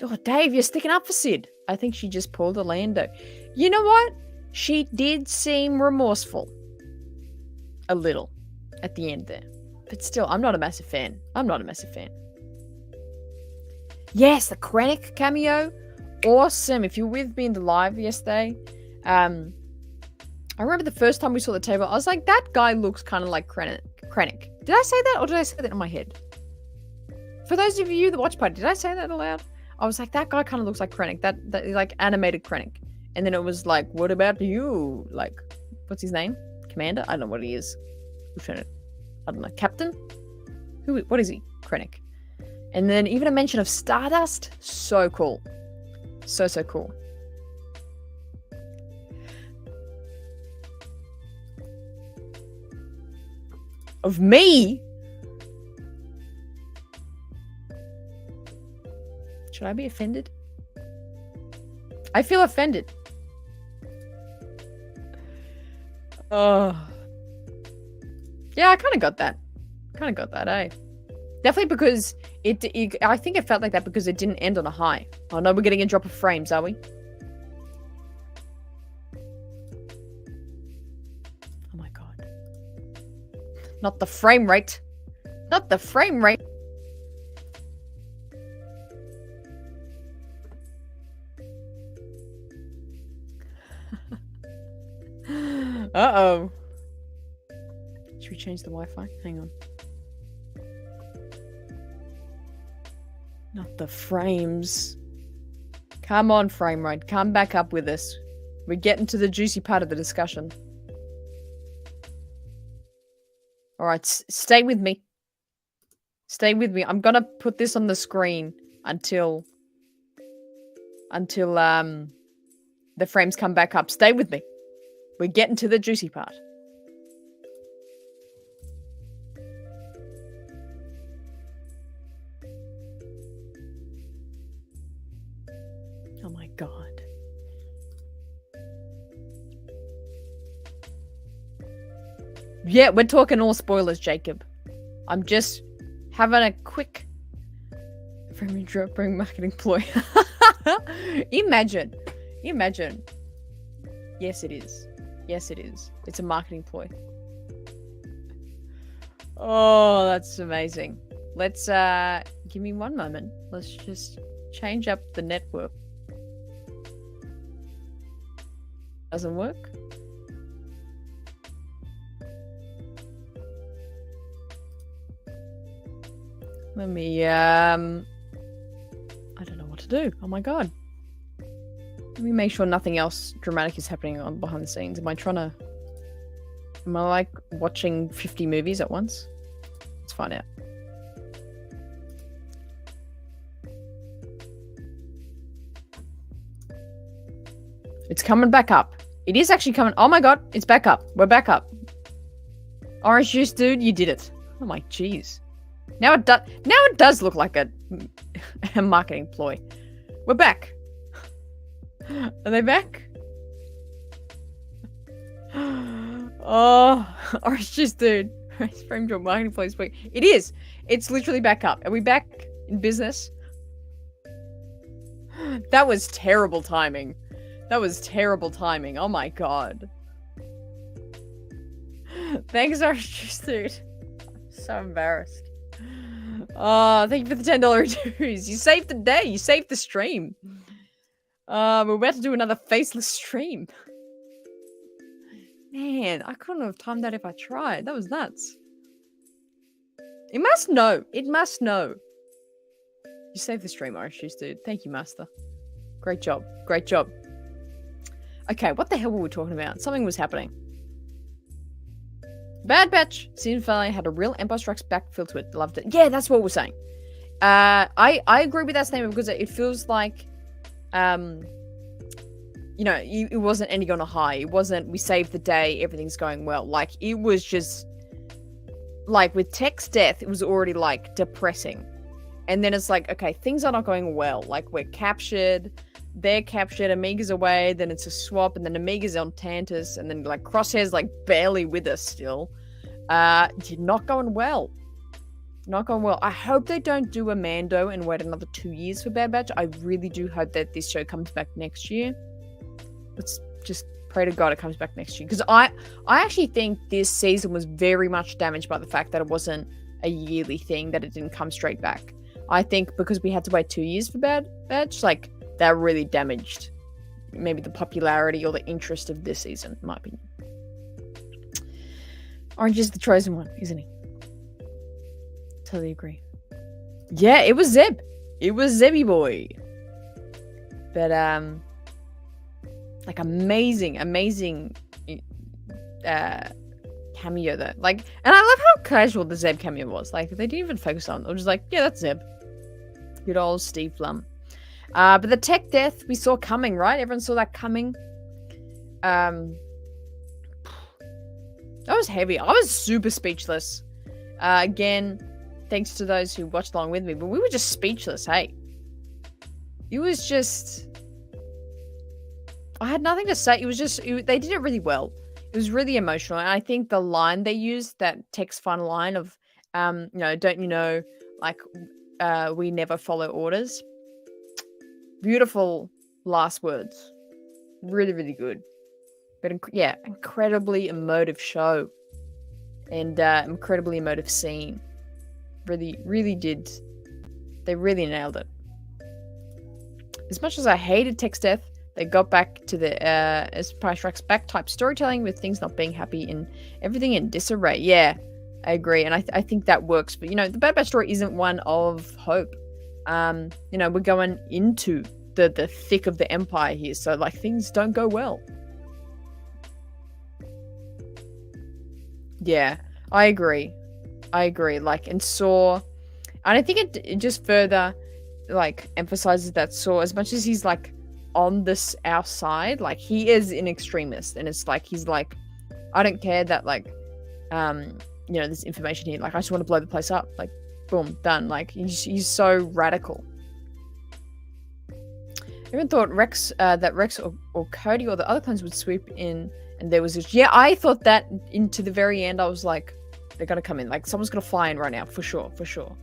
Oh, Dave, you're sticking up for Sid. I think she just pulled a Lando. You know what? She did seem remorseful. A little. At the end there. But still, I'm not a massive fan. Yes, the Krennic cameo. Awesome. If you were with me in the live yesterday, I remember the first time we saw the table, I was like, that guy looks kind of like Krennic. Did I say that or did I say that in my head? For those of you that watch party, did I say that aloud? I was like, that guy kind of looks like Krennic. That like animated Krennic. And then it was like, what about you? Like, what's his name? Commander? I don't know what he is. Lieutenant. I don't know. Captain? What is he? Krennic. And then even a mention of Stardust. So cool. So cool. Of me? Should I be offended? I feel offended. Oh. Yeah, I kind of got that. Eh? Definitely because I think it felt like that because it didn't end on a high. Oh no, we're getting a drop of frames, are we? Oh my god. Not the frame rate. Not the frame rate. Uh-oh. Should we change the Wi-Fi? Hang on. Not the frames. Come on, frame rate. Come back up with us. We're getting to the juicy part of the discussion. Alright, stay with me. Stay with me. I'm gonna put this on the screen until the frames come back up. Stay with me. We're getting to the juicy part. God. Yeah, we're talking all spoilers, Jacob. I'm just having a quick bring marketing ploy. Imagine. Yes, it is. It's a marketing ploy. Oh, that's amazing. Let's give me one moment. Let's just change up the network. Doesn't work. Let me I don't know what to do. Oh my God. Let me make sure nothing else dramatic is happening on behind the scenes. Am I like watching 50 movies at once? Let's find out. It's coming back up. It is actually coming. Oh my God, it's back up. We're back up. Orange juice, dude, you did it. Oh my jeez. Now it does look like a marketing ploy. We're back. Are they back? Oh, orange juice, dude. It's framed to a marketing ploy. It is. It's literally back up. Are we back in business? That was terrible timing. Oh my God. Thanks, orange juice, dude. I'm so embarrassed. Oh, thank you for the $10 dues. You saved the day. You saved the stream. We're about to do another faceless stream. Man, I couldn't have timed that if I tried. That was nuts. It must know. You saved the stream, orange juice, dude. Thank you, master. Great job. Okay, what the hell were we talking about? Something was happening. Bad Batch season finale had a real Empire Strikes Back feel to it. Loved it. Yeah, that's what we're saying. I agree with that statement because it feels like, it wasn't ending on a high. It wasn't, we saved the day, everything's going well. Like, it was just, like, with Tech's death, it was already, like, depressing. And then it's like, okay, things are not going well. Like, we're captured, they're captured, Amiga's away, then it's a swap, and then Amiga's on Tantus, and then, like, Crosshair's, like, barely with us still. Not going well. I hope they don't do a Mando and wait another 2 years for Bad Batch. I really do hope that this show comes back next year. Let's just pray to God it comes back next year. Because I actually think this season was very much damaged by the fact that it wasn't a yearly thing, that it didn't come straight back. I think because we had to wait 2 years for Bad Batch, like, that really damaged maybe the popularity or the interest of this season, in my opinion. Orange is the chosen one, isn't he? Totally agree. Yeah, it was Zeb. It was Zebby boy. But, like, amazing cameo though. Like, and I love how casual the Zeb cameo was. Like, they didn't even focus on it. They were just like, yeah, that's Zeb. Good old Steve Blum. But the Tech death we saw coming, right? Everyone saw that coming. That was heavy. I was super speechless. Again, thanks to those who watched along with me, but we were just speechless, hey. It was just... I had nothing to say. It was just... they did it really well. It was really emotional. And I think the line they used, that Tech's final line of, don't you know, like, we never follow orders. Beautiful last words. Really, really good. But yeah, incredibly emotive show. And incredibly emotive scene. Really, really did. They really nailed it. As much as I hated Tech's death, they got back to the Empire Strikes Back type storytelling with things not being happy and everything in disarray. Yeah, I agree. And I think that works. But, the Bad Batch story isn't one of hope. We're going into the thick of the Empire here. So, like, things don't go well. Yeah, I agree. Like, and Saw, and I think it just further, like, emphasizes that Saw, as much as he's, like, on our side, like, he is an extremist, and it's like, he's like, I don't care that, like, there's information here, like, I just want to blow the place up, like, boom, done. Like, he's so radical. even thought that Rex or Cody or the other clones would swoop in, and there was this. Yeah, I thought that into the very end. I was like, they're gonna come in. Like someone's gonna fly in right now for sure, for sure.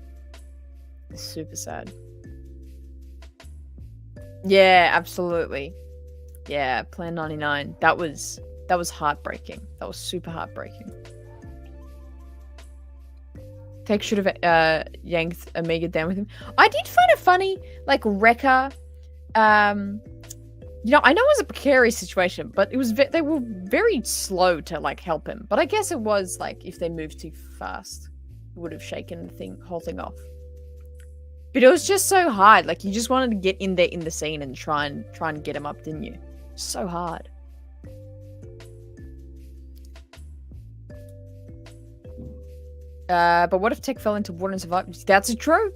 It's super sad. Yeah, absolutely. Yeah, Plan 99. That was heartbreaking. That was super heartbreaking. Tech should have yanked Omega down with him. I did find it funny, like Wrecker. I know it was a precarious situation, but it was they were very slow to like help him. But I guess it was like if they moved too fast, it would have shaken the whole thing off. But it was just so hard. Like you just wanted to get in there in the scene and try and get him up, didn't you? So hard. But what if Tech fell into water and survived? That's true.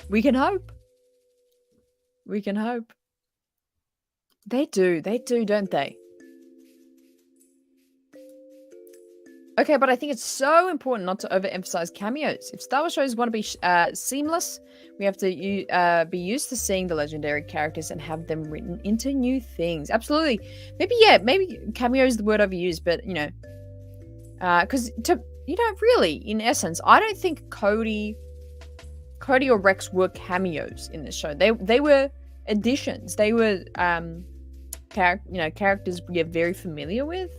We can hope. We can hope. They do, don't they? Okay, but I think it's so important not to overemphasize cameos. If Star Wars shows want to be seamless, we have to be used to seeing the legendary characters and have them written into new things. Absolutely. Maybe cameo is the word overused, but, because really, in essence, I don't think Cody or Rex were cameos in this show. They were additions. They were characters we are very familiar with.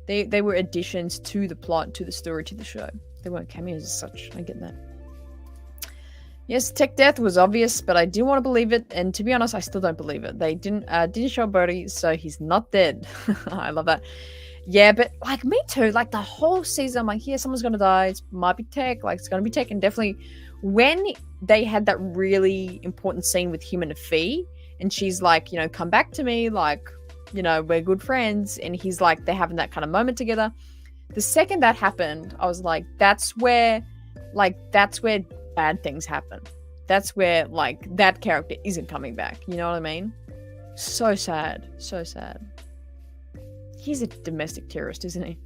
They were additions to the plot, to the story, to the show. They weren't cameos as such. I get that. Yes, Tech death was obvious, but I didn't want to believe it, and to be honest, I still don't believe it. They didn't show a body, so he's not dead. I love that. Yeah, but like me too. Like the whole season, I'm like, yeah, someone's gonna die. It might be Tech. Like it's gonna be Tech, and definitely when they had that really important scene with him and Fee, and she's like, come back to me, like, we're good friends, and he's like, they're having that kind of moment together. The second that happened, I was like, that's where bad things happen. That's where like that character isn't coming back. You know what I mean? So sad. So sad. He's a domestic terrorist, isn't he?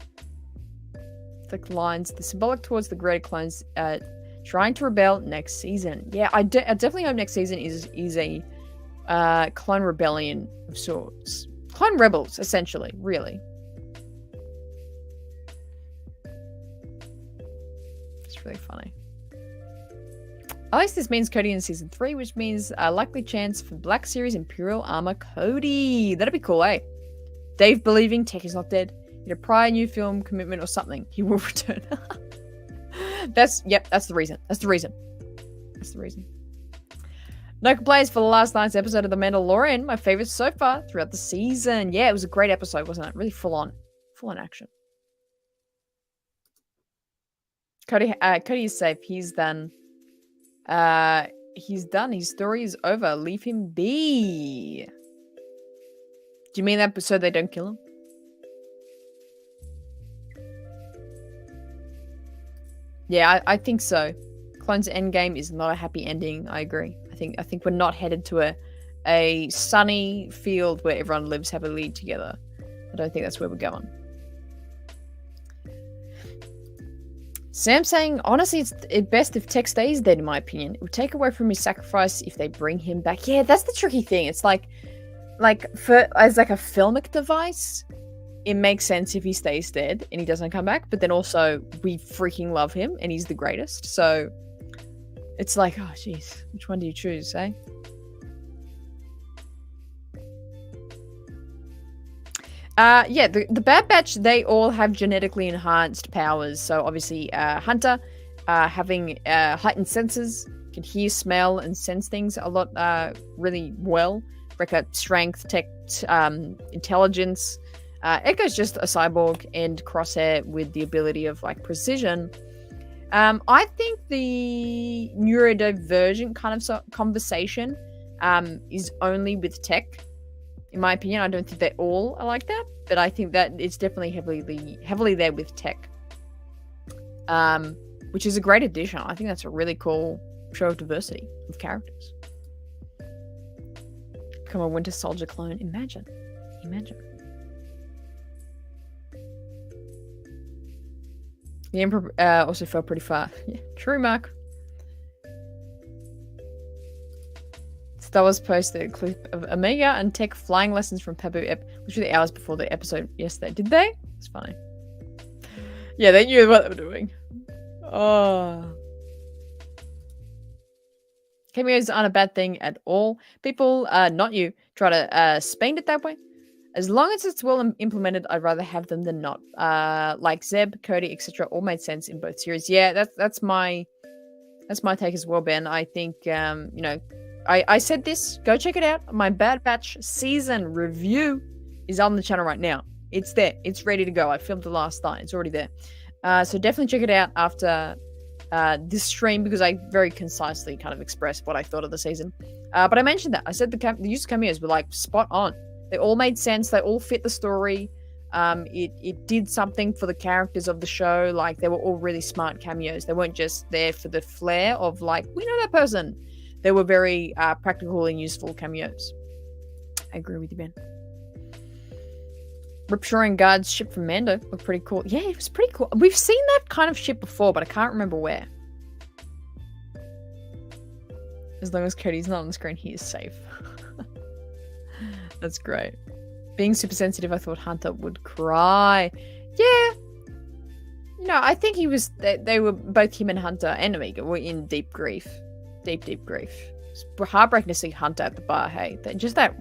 The lines, the symbolic towards the greater clones trying to rebel next season. Yeah, I definitely hope next season is a clone rebellion of sorts. Clone rebels, essentially, really. It's really funny. At least this means Cody in season 3, which means a likely chance for Black Series Imperial Armor Cody. That'd be cool, eh? Dave believing Tech is not dead. In a prior new film commitment or something, he will return. That's the reason. That's the reason. No complaints for the last night's episode of The Mandalorian. My favorite so far throughout the season. Yeah, it was a great episode, wasn't it? Really full on action. Cody is safe. He's done. He's done. His story is over. Leave him be. Do you mean that so they don't kill him? Yeah, I think so. Clone's Endgame is not a happy ending. I agree. I think we're not headed to a sunny field where everyone lives happily together. I don't think that's where we're going. Sam saying, honestly, it's best if Tech stays dead, in my opinion. It would take away from his sacrifice if they bring him back. Yeah, that's the tricky thing. It's like as like a filmic device, it makes sense if he stays dead and he doesn't come back. But then also, we freaking love him and he's the greatest. So it's like, oh, jeez, which one do you choose, eh? Yeah, the Bad Batch, they all have genetically enhanced powers. So obviously, Hunter having heightened senses, can hear, smell, and sense things a lot really well. Wrecker, strength, tech, intelligence. Echo's just a cyborg, and Crosshair with the ability of like precision. I think the neurodivergent kind of conversation is only with Tech. In my opinion, I don't think they all are like that, but I think that it's definitely heavily there with Tech, which is a great addition. I think that's a really cool show of diversity of characters. Become a Winter Soldier clone. Imagine. The Emperor also fell pretty far. Yeah, true, Mark. Star Wars posted a clip of Omega and Tech flying lessons from Pabu literally hours before the episode yesterday. Did they? It's funny. Yeah, they knew what they were doing. Oh. Cameos aren't a bad thing at all. People, not you, try to spin it that way. As long as it's well implemented, I'd rather have them than not. Like Zeb, Cody, etc., all made sense in both series. Yeah, that's my take as well, Ben. I think I said this. Go check it out. My Bad Batch season review is on the channel right now. It's there. It's ready to go. I filmed it last night. It's already there. So definitely check it out after this stream because I very concisely kind of expressed what I thought of the season. But I mentioned that. I said the use of cameos were like spot on. They all made sense. They all fit the story. It did something for the characters of the show. Like they were all really smart cameos. They weren't just there for the flair of like, we know that person. They were very practical and useful cameos. I agree with you, Ben. Ripshoring Guard's ship from Mando looked pretty cool. Yeah, it was pretty cool. We've seen that kind of ship before, but I can't remember where. As long as Cody's not on the screen, he is safe. That's great. Being super sensitive, I thought Hunter would cry. Yeah. No, I think he was... They were... Both him and Hunter and Omega were in deep grief. Deep grief. It's heartbreaking to see Hunter at the bar, hey. Just that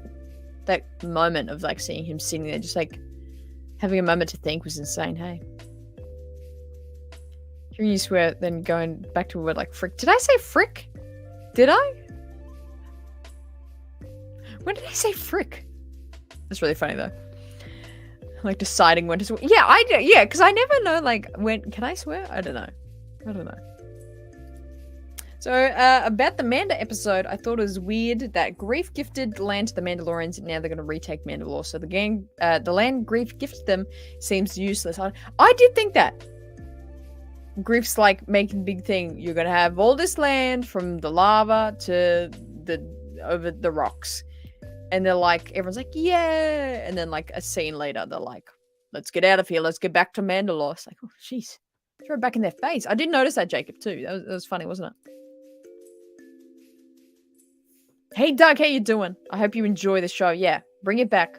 moment of, like, seeing him sitting there, just, like, having a moment to think was insane, hey. Hearing you swear, then going back to a word like frick. Did I say frick? Did I? When did I say frick? That's really funny though. Like deciding when to swear. Yeah, I do. Yeah, because I never know. Like when can I swear? I don't know. So about the Manda episode, I thought it was weird that Grief gifted land to the Mandalorians, and now they're going to retake Mandalore. So the land Grief gifted them seems useless. I did think that. Grief's like making big thing. You're going to have all this land from the lava to over the rocks. And they're like, everyone's like, yeah. And then like a scene later, they're like, let's get out of here. Let's get back to Mandalore. It's like, oh, jeez. Throw it back in their face. I did notice that, Jacob, too. That was funny, wasn't it? Hey, Doug, how you doing? I hope you enjoy the show. Yeah, bring it back.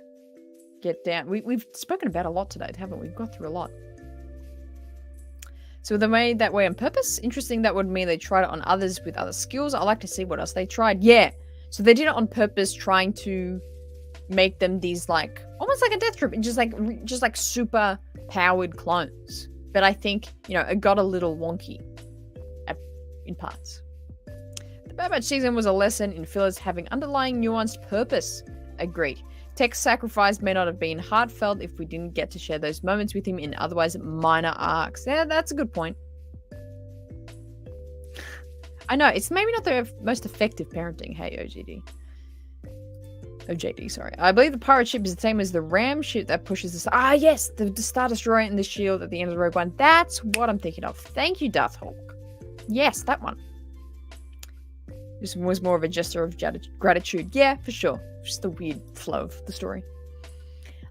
Get down. We've spoken about a lot today, haven't we? We've got through a lot. So they made that way on purpose. Interesting. That would mean they tried it on others with other skills. I like to see what else they tried. Yeah. So they did it on purpose, trying to make them these like almost like a death trip, and just like super powered clones. But I think it got a little wonky in parts. The Bad Batch season was a lesson in fillers having underlying nuanced purpose. Agreed. Tech's sacrifice may not have been heartfelt if we didn't get to share those moments with him in otherwise minor arcs. Yeah, that's a good point. I know, it's maybe not the most effective parenting. Hey, OJD, sorry. I believe the pirate ship is the same as the ram ship that pushes the... Ah, yes, the Star Destroyer and the shield at the end of the Rogue One. That's what I'm thinking of. Thank you, Darth Hawk. Yes, that one. This was more of a gesture of gratitude. Yeah, for sure. Just the weird flow of the story.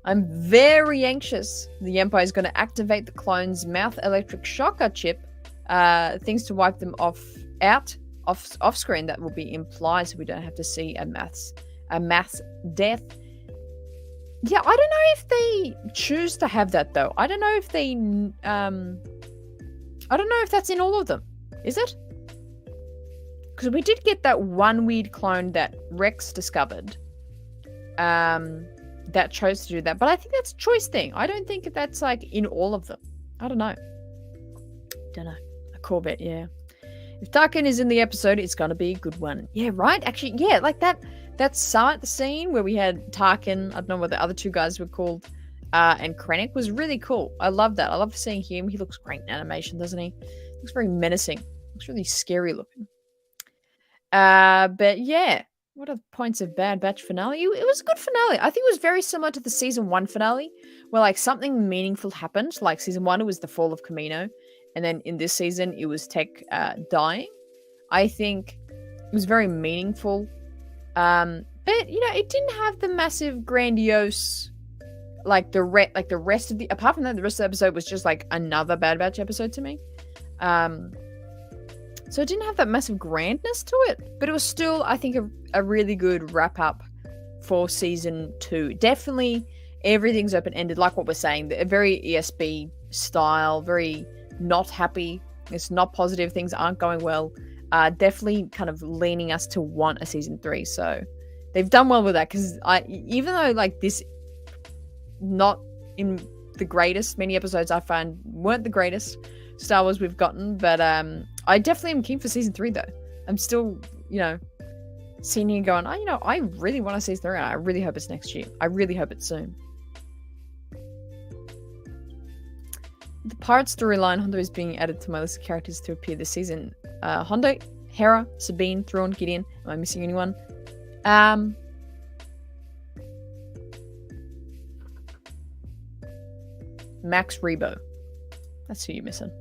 I'm very anxious. The Empire is going to activate the clone's mouth electric shocker chip. Things to wipe them off screen that will be implied, so we don't have to see a mass death. Yeah, I don't know if they choose to have that though. I don't know if they I don't know if that's in all of them. Is it? Because we did get that one weird clone that Rex discovered that chose to do that, but I think that's a choice thing. I don't think that's like in all of them. I don't know. A Corvette, yeah. If Tarkin is in the episode, it's gonna be a good one. Yeah, right? Actually, yeah, like that summit scene where we had Tarkin, I don't know what the other two guys were called, and Krennic was really cool. I love that. I love seeing him. He looks great in animation, doesn't he? Looks very menacing. Looks really scary looking. But yeah, what are the points of Bad Batch finale? It was a good finale. I think it was very similar to the season 1 finale, where like something meaningful happened. Like season 1, it was the fall of Kamino. And then in this season, it was Tech dying. I think it was very meaningful. But, it didn't have the massive, grandiose, like the rest of the... Apart from that, the rest of the episode was just like another Bad Batch episode to me. So it didn't have that massive grandness to it, but it was still, I think, a really good wrap up for season 2. Definitely everything's open-ended, like what we're saying. A very ESB style, very not happy. It's not positive. Things aren't going well. Definitely kind of leaning us to want a season 3. So they've done well with that, because even though like this not in the greatest, many episodes I find weren't the greatest Star Wars we've gotten, but I definitely am keen for season 3 though. I'm still, sitting here going, I really want to see season 3, and I really hope it's next year. I really hope it's soon. The pirate storyline, Hondo is being added to my list of characters to appear this season. Hondo, Hera, Sabine, Thrawn, Gideon. Am I missing anyone? Max Rebo. That's who you're missing.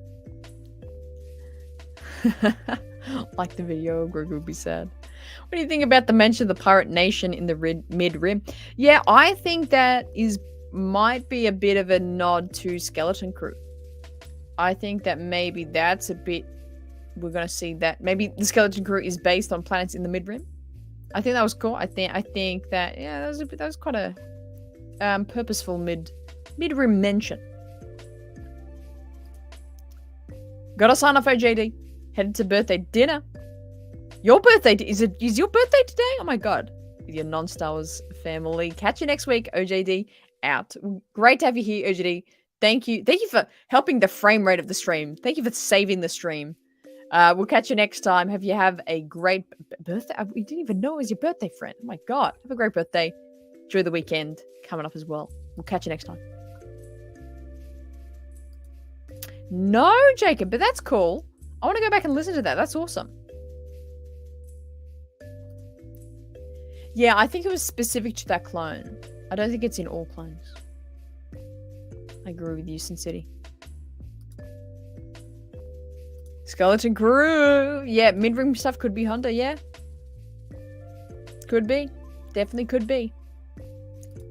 Like the video, Greg would be sad. What do you think about the mention of the pirate nation in the mid-rim? Yeah, I think that might be a bit of a nod to Skeleton Crew. I think that maybe that's a bit, we're going to see that maybe the Skeleton Crew is based on planets in the mid-rim. I think that was cool. I think that, yeah, that was quite a purposeful mid-rim mention. Gotta sign off, OJD. Headed to birthday dinner. Your birthday, is your birthday today? Oh my god. With your non-Star Wars family. Catch you next week, OJD. Out. Great to have you here, OJD. Thank you for helping the frame rate of the stream. Thank you for saving the stream. We'll catch you next time. Have a great birthday. We didn't even know it was your birthday, friend. Oh my god. Have a great birthday. Enjoy the weekend coming up as well. We'll catch you next time. No, Jacob, but that's cool. I want to go back and listen to that. That's awesome. Yeah, I think it was specific to that clone. I don't think it's in all clones. I agree with you, Sin City. Skeleton Crew. Yeah, mid-rim stuff could be Honda, yeah. Could be. Definitely could be.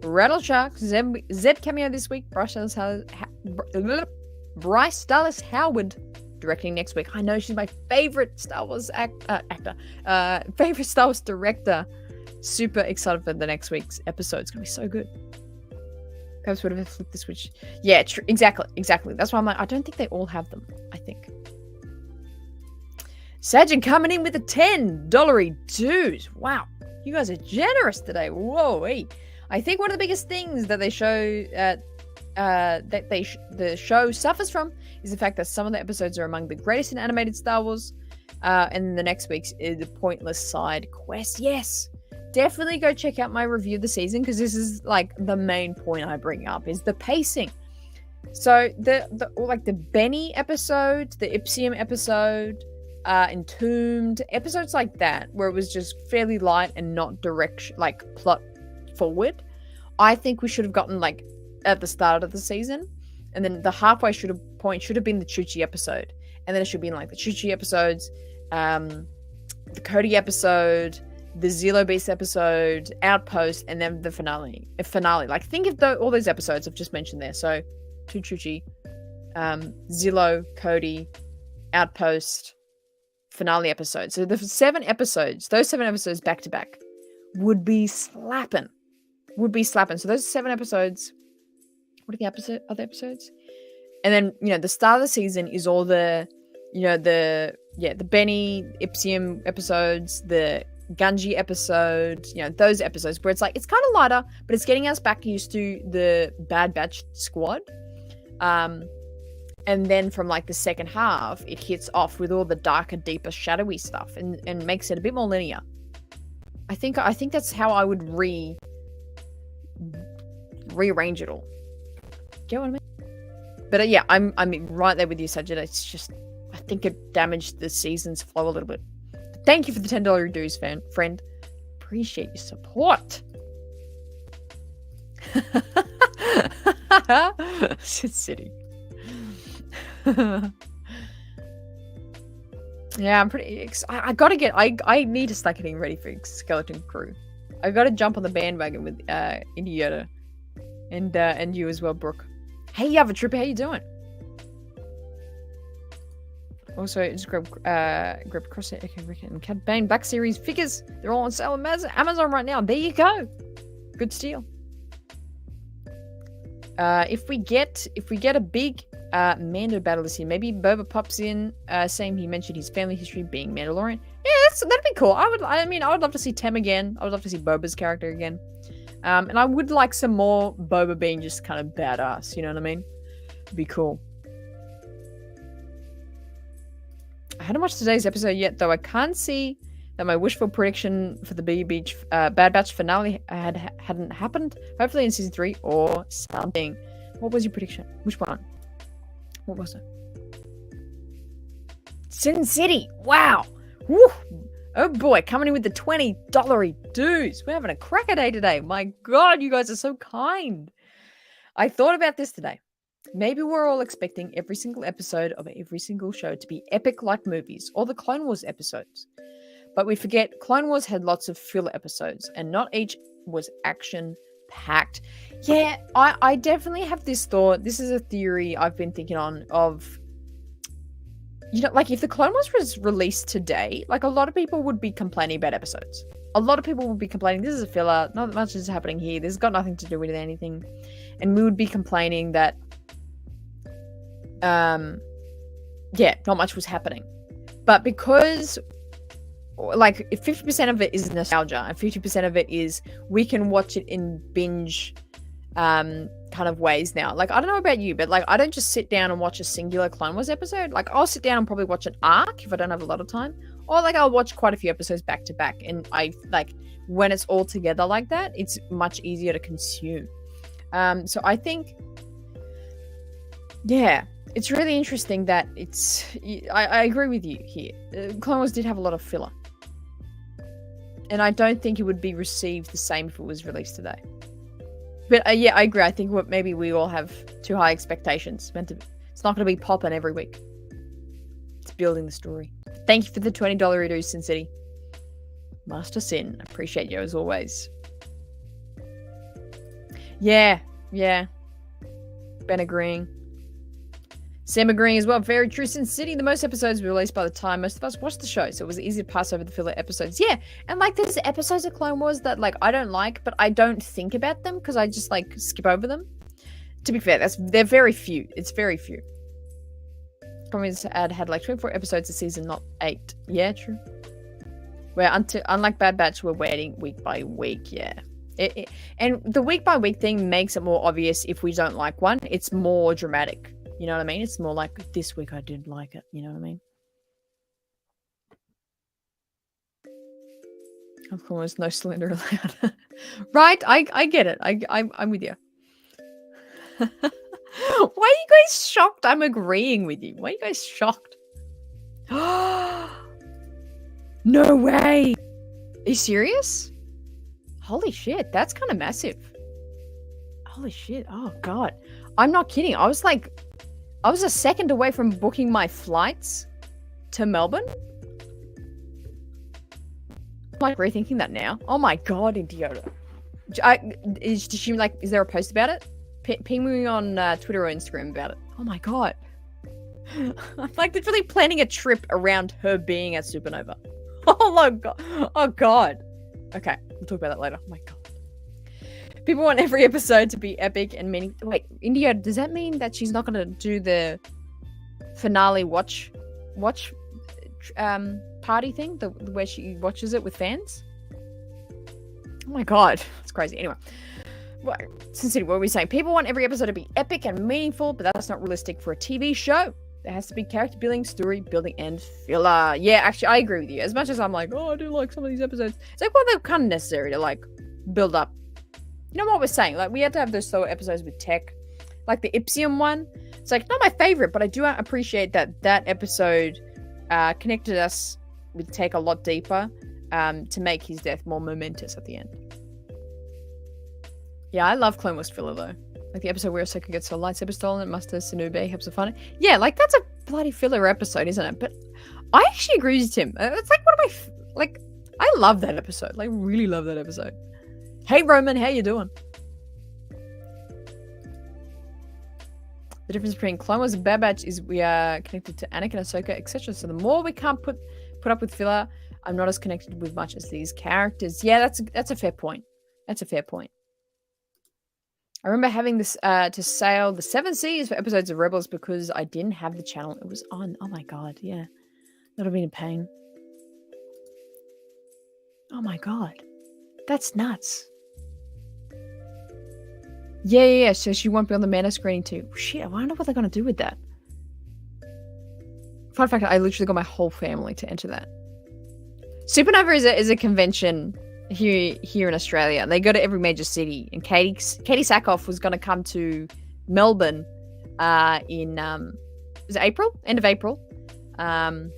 Rattle Shark. Zed cameo this week. Bryce Dallas Howard directing next week. I know she's my favorite Star Wars actor. Favorite Star Wars director. Super excited for the next week's episode. It's going to be so good. Perhaps would have flipped the switch. Yeah, exactly. That's why I'm like, I don't think they all have them, I think. Sajin coming in with a $10 dues. Wow. You guys are generous today. Whoa. Hey. I think one of the biggest things that they show the show suffers from is the fact that some of the episodes are among the greatest in animated Star Wars. And the next week's is the pointless side quest. Yes. Definitely go check out my review of the season, because this is like the main point I bring up is the pacing. So the Benny episode, the Ipsium episode, Entombed, episodes like that, where it was just fairly light and not plot forward. I think we should have gotten like at the start of the season, and then the halfway point should have been the Chuchi episode, and then it should be in like the Chuchi episodes, the Cody episode, the Zillo Beast episode, Outpost, and then the finale. Like, think of all those episodes I've just mentioned there. So, Chuchi, Zillo, Cody, Outpost, finale episode. So those 7 episodes back to back would be slapping. So those 7 episodes. What are the other episodes? And then, the start of the season is all the Benny, Ipsium episodes, the Gunji episodes, those episodes where it's like, it's kind of lighter, but it's getting us back used to the Bad Batch squad. And then from like the second half, it hits off with all the darker, deeper, shadowy stuff and makes it a bit more linear. I think that's how I would rearrange it all. Get what I mean? But yeah, I'm right there with you, Sajid. It's just, I think it damaged the season's flow a little bit. But thank you for the $10 dues, friend. Appreciate your support. Shit City. Yeah, I'm pretty. I need to start getting ready for Skeleton Crew. I've got to jump on the bandwagon with Indie Yoda, and you as well, Brooke. Hey, Yavatrippy, how you doing? Also, it's grab across it. Okay, Rick and Cad Bane Black Series figures. They're all on sale on Amazon right now. There you go. Good steal. If we get a big Mando battle this year, maybe Boba pops in. Saying he mentioned his family history being Mandalorian. Yeah, that'd be cool. I would love to see Tem again. I would love to see Boba's character again. And I would like some more Boba being just kind of badass. You know what I mean? It'd be cool. I haven't watched today's episode yet, though I can't see that my wishful prediction for the Bad Batch finale hadn't happened. Hopefully in season 3 or something. What was your prediction? Which one? What was it? Sin City. Wow. Woo. Oh boy, coming in with the $20 dues. We're having a cracker day today. My God, you guys are so kind. I thought about this today. Maybe we're all expecting every single episode of every single show to be epic like movies or the Clone Wars episodes. But we forget Clone Wars had lots of filler episodes and not each was action-packed. Yeah, I definitely have this thought. This is a theory I've been thinking on of, you know, like if the Clone Wars was released today, like a lot of people would be complaining about episodes. A lot of people would be complaining, this is a filler, not much is happening here, this has got nothing to do with anything. And we would be complaining that yeah, not much was happening. But because like 50% of it is nostalgia and 50% of it is we can watch it in binge kind of ways now. Like I don't know about you, but like I don't just sit down and watch a singular Clone Wars episode. Like I'll sit down and probably watch an arc if I don't have a lot of time, or like I'll watch quite a few episodes back to back. And I like when it's all together like that, it's much easier to consume. So I think, yeah, it's really interesting that it's. I agree with you here. Clone Wars did have a lot of filler, and I don't think it would be received the same if it was released today. But yeah, I agree. I think maybe we all have too high expectations. It's not going to be popping every week. It's building the story. Thank you for the $20 reduce, Sin City. Master Sin, appreciate you as always. Yeah. Ben agreeing. Sam agreeing as well. Very true. Sin City, the most episodes were released by the time most of us watched the show, so it was easy to pass over the filler episodes. Yeah, and like there's episodes of Clone Wars that like I don't like, but I don't think about them because I just like skip over them. To be fair, they're very few. It's very few. Comments had like 24 episodes a season, not 8. Yeah, true. Where unlike Bad Batch, we're waiting week by week. Yeah. And the week by week thing makes it more obvious if we don't like one. It's more dramatic. You know what I mean? It's more like, this week I didn't like it. You know what I mean? Of course, no slander allowed. Right? I get it. I'm with you. Why are you guys shocked? I'm agreeing with you. Why are you guys shocked? No way! Are you serious? Holy shit, that's kind of massive. Holy shit, oh god. I'm not kidding. I was a second away from booking my flights to Melbourne. I'm like rethinking that now. Oh my god, Indiota. Is there a post about it? Ping me on Twitter or Instagram about it. Oh my god. I'm like literally planning a trip around her being at Supernova. Oh my god. Oh god. Okay, we'll talk about that later. Oh my god. People want every episode to be epic and meaningful. Wait, India, does that mean that she's not going to do the finale watch party thing, the where she watches it with fans? Oh my god, that's crazy. Anyway, Sin what were we saying? People want every episode to be epic and meaningful, but that's not realistic for a TV show. There has to be character building, story building, and filler. Yeah, actually, I agree with you. As much as I'm like, oh, I do like some of these episodes, it's like, well, they're kind of necessary to like build up. You know what we're saying? Like, we had to have those slow episodes with Tech. Like the Ipsium one. It's like, not my favorite, but I do appreciate that episode connected us with Tech a lot deeper to make his death more momentous at the end. Yeah, I love Clone Wars filler, though. Like the episode where Ahsoka gets her lightsaber stolen and Master Sinube helps her find it. Yeah, like, that's a bloody filler episode, isn't it? But I actually agree with Tim. It's like one of my... Like, I love that episode. Like, really love that episode. Hey Roman, how you doing? The difference between Clone Wars and Bad Batch is we are connected to Anakin, Ahsoka, etc. So the more we can't put up with filler, I'm not as connected with much as these characters. Yeah, that's a fair point. That's a fair point. I remember having this to sail the 7 seas for episodes of Rebels because I didn't have the channel it was on. Oh my god, yeah. That would have been a pain. Oh my god. That's nuts. Yeah. So she won't be on the Mando screening too. Shit, I wonder what they're going to do with that. Fun fact, I literally got my whole family to enter that. Supernova is a convention here in Australia. They go to every major city. And Katie Sackhoff was going to come to Melbourne in was it April? End of April. And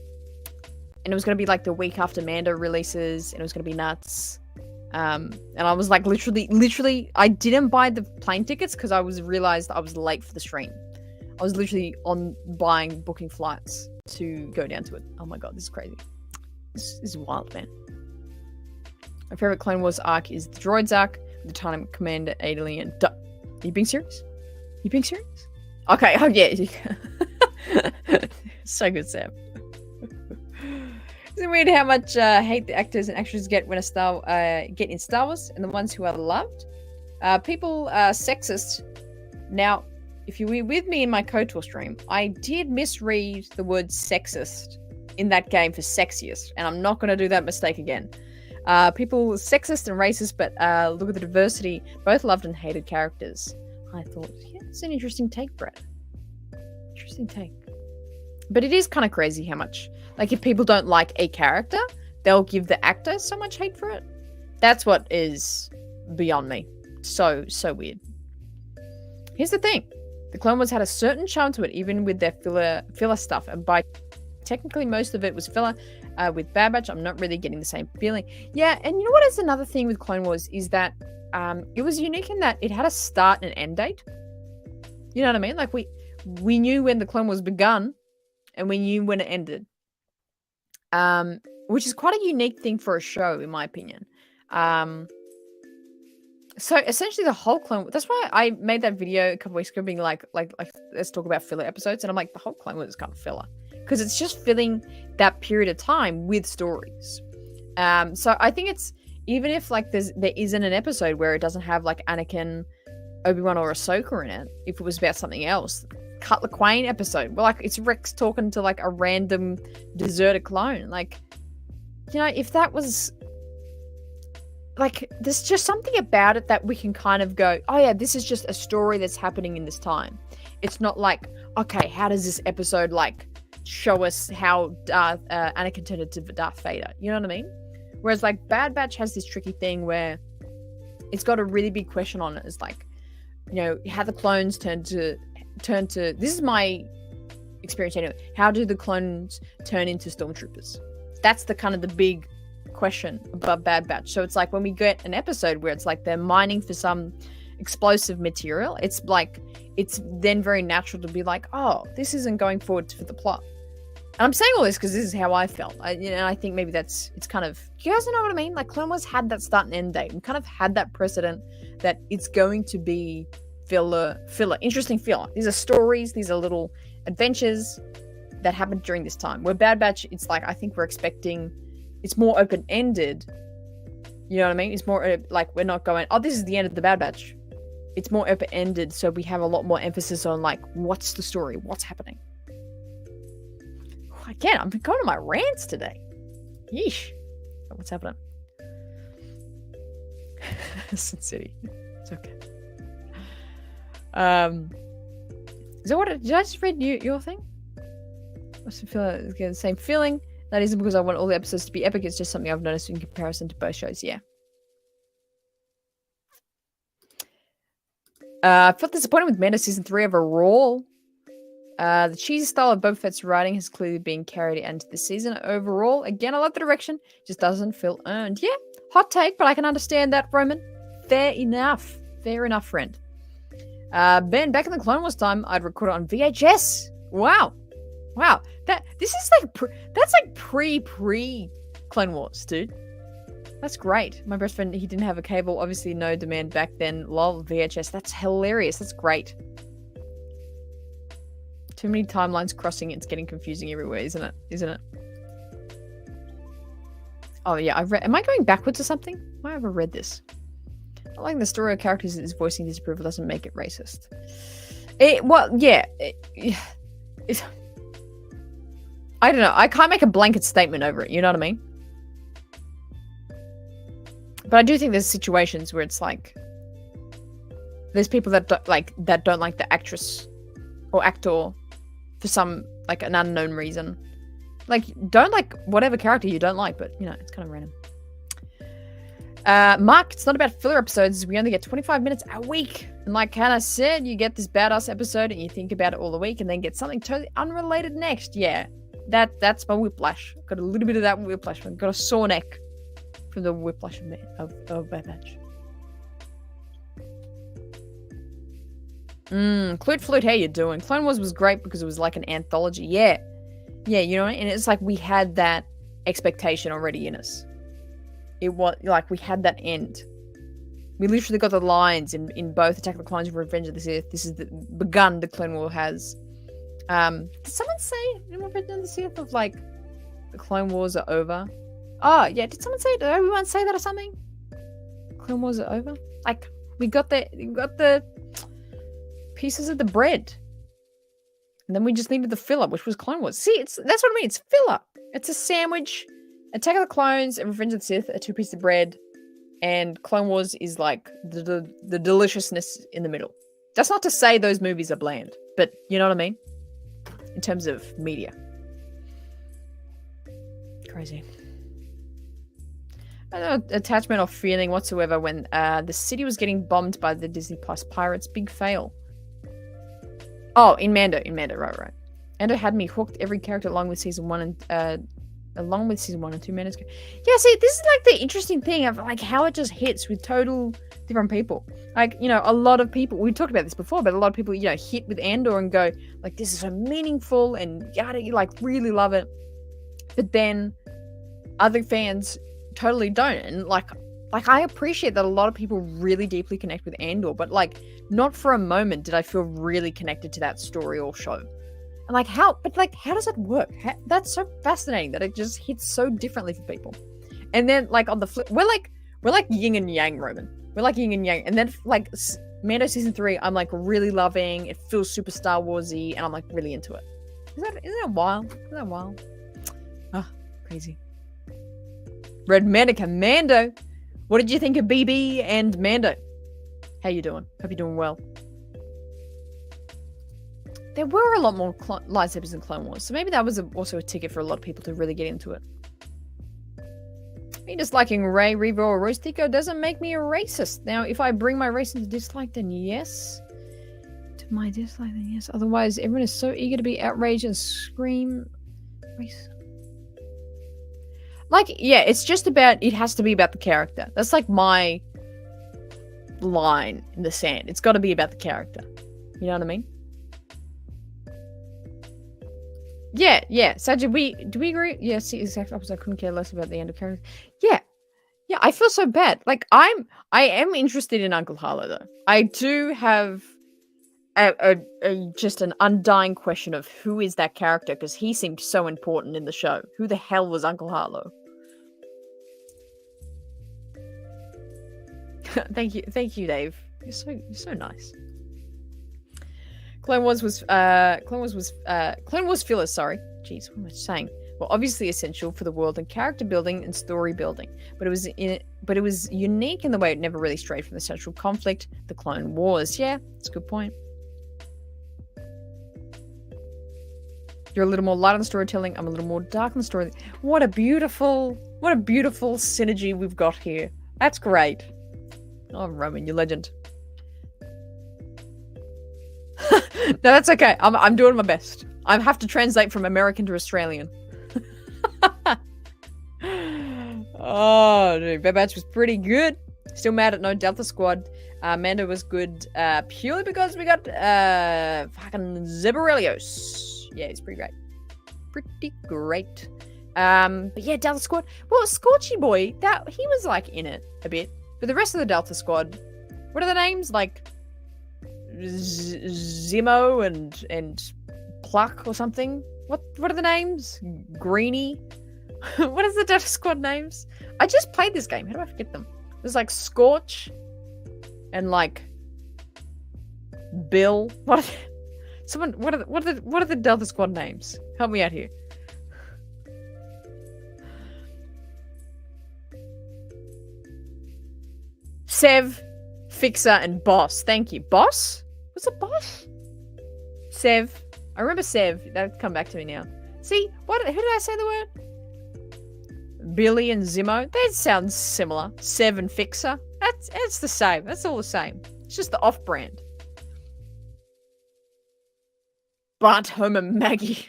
it was going to be like the week after Mando releases, and it was going to be nuts. And I was like, literally, I didn't buy the plane tickets because I realized I was late for the stream. I was literally booking flights to go down to it. Oh my god, this is crazy. This is wild, man. My favorite Clone Wars arc is the Droids arc, the time Commander Alien. Are you being serious? You being serious? Okay, oh yeah. So good, Sam. Isn't it weird how much hate the actors and actresses get when get in Star Wars, and the ones who are loved? People are sexist. Now, if you were with me in my KOTOR stream, I did misread the word sexist in that game for sexiest, and I'm not going to do that mistake again. People sexist and racist, but look at the diversity, both loved and hated characters. I thought, yeah, it's an interesting take, Brett. Interesting take. But it is kind of crazy how much, like, if people don't like a character, they'll give the actor so much hate for it. That's what is beyond me. So weird. Here's the thing. The Clone Wars had a certain charm to it, even with their filler stuff. And by technically most of it was filler. With Bad Batch, I'm not really getting the same feeling. Yeah, and you know what is another thing with Clone Wars is that it was unique in that it had a start and end date. You know what I mean? Like, we knew when the Clone Wars begun, and we knew when it ended. Which is quite a unique thing for a show, in my opinion. So essentially the whole Clone Wars, that's why I made that video a couple weeks ago being like let's talk about filler episodes, and I'm like, the whole Clone Wars is kind of filler because it's just filling that period of time with stories. So I think it's, even if like there isn't an episode where it doesn't have like Anakin, Obi-Wan or Ahsoka in it, if it was about something else, Cutler Quain episode, well, like, it's Rex talking to like a random deserter clone. Like, you know, if that was like, there's just something about it that we can kind of go, oh yeah, this is just a story that's happening in this time. It's not like, okay, how does this episode like show us how Anakin turned into Darth Vader? You know what I mean? Whereas like Bad Batch has this tricky thing where it's got a really big question on it. It's like, you know, how the clones turn to this is my experience anyway. How do the clones turn into stormtroopers? That's the kind of the big question about Bad Batch. So it's like when we get an episode where it's like they're mining for some explosive material, it's like, it's then very natural to be like, oh, this isn't going forward for the plot. And I'm saying all this because this is how I felt. I think maybe it's kind of, you guys know what I mean? Like, Clone Wars had that start and end date. We kind of had that precedent that it's going to be filler, interesting filler. These are stories, these are little adventures that happened during this time. Where Bad Batch, it's like, I think we're expecting, it's more open-ended. You know what I mean? It's more like, we're not going, oh, this is the end of the Bad Batch. It's more open-ended, so we have a lot more emphasis on like, what's the story? What's happening? Again, I'm going to my rants today. Yeesh. What's happening? Sin City. It's okay. Is that what did I just read your thing? I feel like the same feeling. That isn't because I want all the episodes to be epic. It's just something I've noticed in comparison to both shows. Yeah. I felt disappointed with Mando season 3 overall. The cheesy style of Boba Fett's writing has clearly been carried into the season. Overall, again, I love the direction. Just doesn't feel earned. Yeah, hot take, but I can understand that, Roman. Fair enough. Fair enough, friend. Ben, back in the Clone Wars time, I'd record it on VHS. Wow. This is like that's like pre Clone Wars, dude. That's great. My best friend, he didn't have a cable. Obviously, no demand back then. Lol, VHS. That's hilarious. That's great. Too many timelines crossing. It's getting confusing everywhere, isn't it? Isn't it? Oh, yeah. Am I going backwards or something? Why have I read this? Not like the story of characters is voicing disapproval doesn't make it racist. I don't know. I can't make a blanket statement over it. You know what I mean? But I do think there's situations where it's like there's people that don't like the actress or actor for some like an unknown reason. Like don't like whatever character you don't like, but you know it's kind of random. Mark, it's not about filler episodes. We only get 25 minutes a week. And like Hannah said, you get this badass episode and you think about it all the week and then get something totally unrelated next. Yeah, that's my whiplash. Got a little bit of that whiplash. Got a sore neck from the whiplash of Bad Batch. Clute Flute, how you doing? Clone Wars was great because it was like an anthology. Yeah, you know, and it's like we had that expectation already in us. It was like we had that end. We literally got the lines in both Attack of the Clones and Revenge of the Sith. This is begun the Clone War has. Did someone say in Revenge of the Sith of like the Clone Wars are over? Oh yeah, did someone say? Did everyone say that or something? Clone Wars are over. Like we got the pieces of the bread, and then we just needed the filler, which was Clone Wars. See, that's what I mean. It's filler. It's a sandwich. Attack of the Clones and Revenge of the Sith are two pieces of bread, and Clone Wars is like the deliciousness in the middle. That's not to say those movies are bland, but you know what I mean? In terms of media. Crazy. I don't know attachment or feeling whatsoever when the city was getting bombed by the Disney Plus pirates. Big fail. Oh, in Mando, right. Mando had me hooked every character along with season 1 and 2 Mando's. Yeah, see, this is like the interesting thing of like how it just hits with total different people. Like, you know, a lot of people, we talked about this before, but a lot of people, you know, hit with Andor and go like, this is so meaningful and yada, you like really love it. But then other fans totally don't. And like I appreciate that a lot of people really deeply connect with Andor, but like not for a moment did I feel really connected to that story or show. And like how does that work? That's so fascinating that it just hits so differently for people. And then like on the flip, we're like yin and yang, Roman. We're like yin and yang. And then like Mando season 3, I'm like really loving. It feels super Star Warsy, and I'm like really into it. Isn't that wild? Isn't that wild? Ah, crazy. Red Mandica Mando. What did you think of BB and Mando? How you doing? Hope you're doing well. There were a lot more lightsabers in Clone Wars, so maybe that was also a ticket for a lot of people to really get into it. Me disliking Rey, Reva, or Rose Tico doesn't make me a racist. Now, if I bring my race into dislike, then yes. To my dislike, then yes. Otherwise, everyone is so eager to be outraged and scream race. Like, yeah, it's just about, it has to be about the character. That's like my line in the sand. It's got to be about the character. You know what I mean? Yeah. So do we agree? Yeah, see, exactly opposite. I couldn't care less about the end of characters. Yeah. I feel so bad. Like I am interested in Uncle Harlow though. I do have just an undying question of who is that character, because he seemed so important in the show. Who the hell was Uncle Harlow? Thank you, Dave. You're so nice. Clone Wars filler, sorry. Jeez, what am I saying? Well, obviously essential for the world and character building and story building, but it was unique in the way it never really strayed from the central conflict, the Clone Wars. Yeah, that's a good point. You're a little more light on the storytelling. I'm a little more dark on the story. What a beautiful synergy we've got here. That's great. Oh, Roman, you legend. No, that's okay. I'm doing my best. I have to translate from American to Australian. Oh, dude, Bad Batch was pretty good. Still mad at no Delta Squad. Mando was good purely because we got fucking Zeborelios. Yeah, it's pretty great. Pretty great. But yeah, Delta Squad. Well, Scorchy Boy, that he was like in it a bit. But the rest of the Delta Squad, what are the names? Like Zemo and Pluck or something. What are the names? Greenie. What is the Death Squad names? I just played this game. How do I forget them? There's like Scorch and like Bill. What are the Delta Squad names? Help me out here. Sev, Fixer, and Boss. Thank you. Boss? Was it Boss? Sev. I remember Sev. That'll come back to me now. See, who did I say the word? Billy and Zimmo. That sounds similar. Sev and Fixer. It's the same. That's all the same. It's just the off-brand. Bart, Homer, Maggie.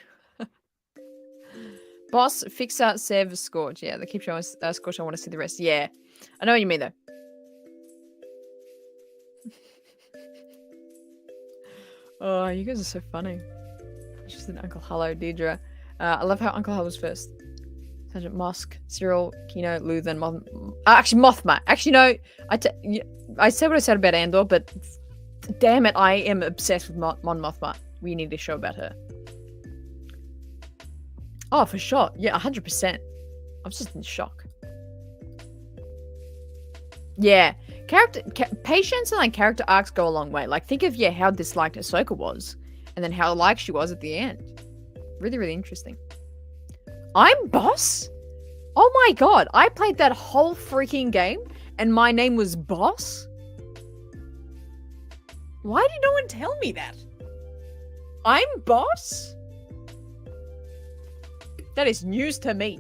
Boss, Fixer, Sev, Scorch. Yeah, they keep showing us Scorch. I want to see the rest. Yeah. I know what you mean, though. Oh, you guys are so funny. Just an Uncle Hullo, Deidre. I love how Uncle Hullo was first. Sergeant Mosk, Cyril, Kino, Luthen, Mothma. Actually, no. I said what I said about Andor, but damn it, I am obsessed with Mon Mothma. We need a show about her. Oh, for sure. Yeah, 100%. I was just in shock. Yeah. Patience and like character arcs go a long way. Like, think of how disliked Ahsoka was, and then how liked she was at the end. Really, really interesting. I'm Boss? Oh my god, I played that whole freaking game, and my name was Boss? Why did no one tell me that? I'm Boss? That is news to me.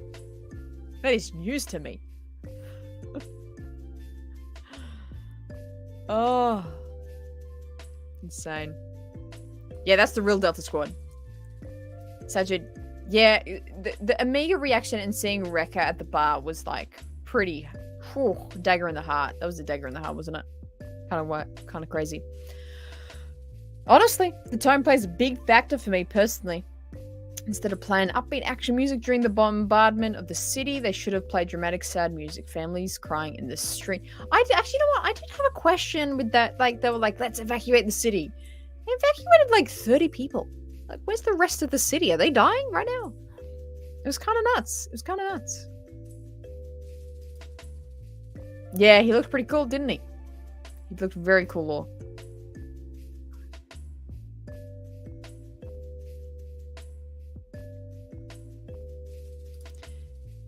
That is news to me. Oh. Insane. Yeah, that's the real Delta Squad. Sajid. Yeah, the Amiga reaction and seeing Rekka at the bar was like pretty dagger in the heart. That was a dagger in the heart, wasn't it? Kind of crazy. Honestly, the tone plays a big factor for me personally. Instead of playing upbeat action music during the bombardment of the city, they should have played dramatic, sad music. Families crying in the street. Actually, you know what? I did have a question with that. Like, they were like, let's evacuate the city. They evacuated like 30 people. Like, where's the rest of the city? Are they dying right now? It was kind of nuts. Yeah, he looked pretty cool, didn't he? He looked very cool, Law.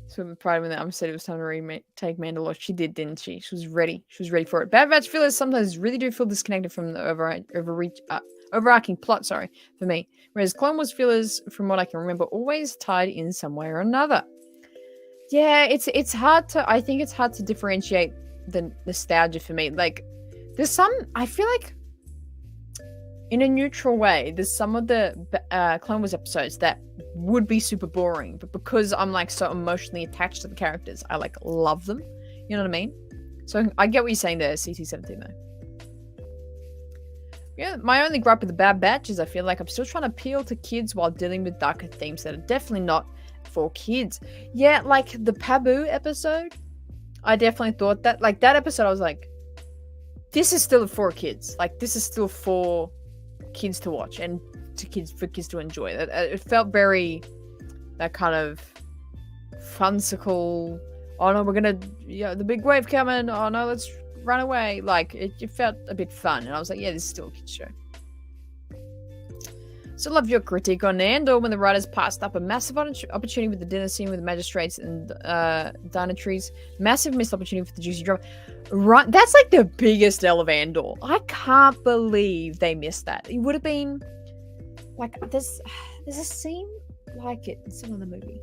So I'm proud of that. I said it was time to retake Mandalore. She did, didn't she? She was ready. She was ready for it. Bad Batch fillers sometimes really do feel disconnected from the overarching plot, for me. Whereas Clone Wars fillers, from what I can remember, always tied in some way or another. Yeah, it's hard to, I think it's hard to differentiate the nostalgia for me. Like, there's some, I feel like, in a neutral way, there's some of the Clone Wars episodes that would be super boring, but because I'm like so emotionally attached to the characters, I like love them. You know what I mean? So I get what you're saying there, CT17 though. Yeah, my only gripe with the Bad Batch is I feel like I'm still trying to appeal to kids while dealing with darker themes that are definitely not for kids. Yeah, like the Pabu episode, I definitely thought that. Like that episode, I was like, this is still for kids. Like this is still for kids to watch and for kids to enjoy. It felt very that kind of funsicle. Oh no, we're gonna, the big wave coming. Oh no, let's run away. Like it felt a bit fun, and I was like, yeah, this is still a kids show. So love your critique on Andor when the writers passed up a massive opportunity with the dinner scene with the magistrates and Dynatries. Massive missed opportunity for the juicy drama. Right, that's like the biggest L of Andor. I can't believe they missed that. It would have been like there's a scene like it in some other movie.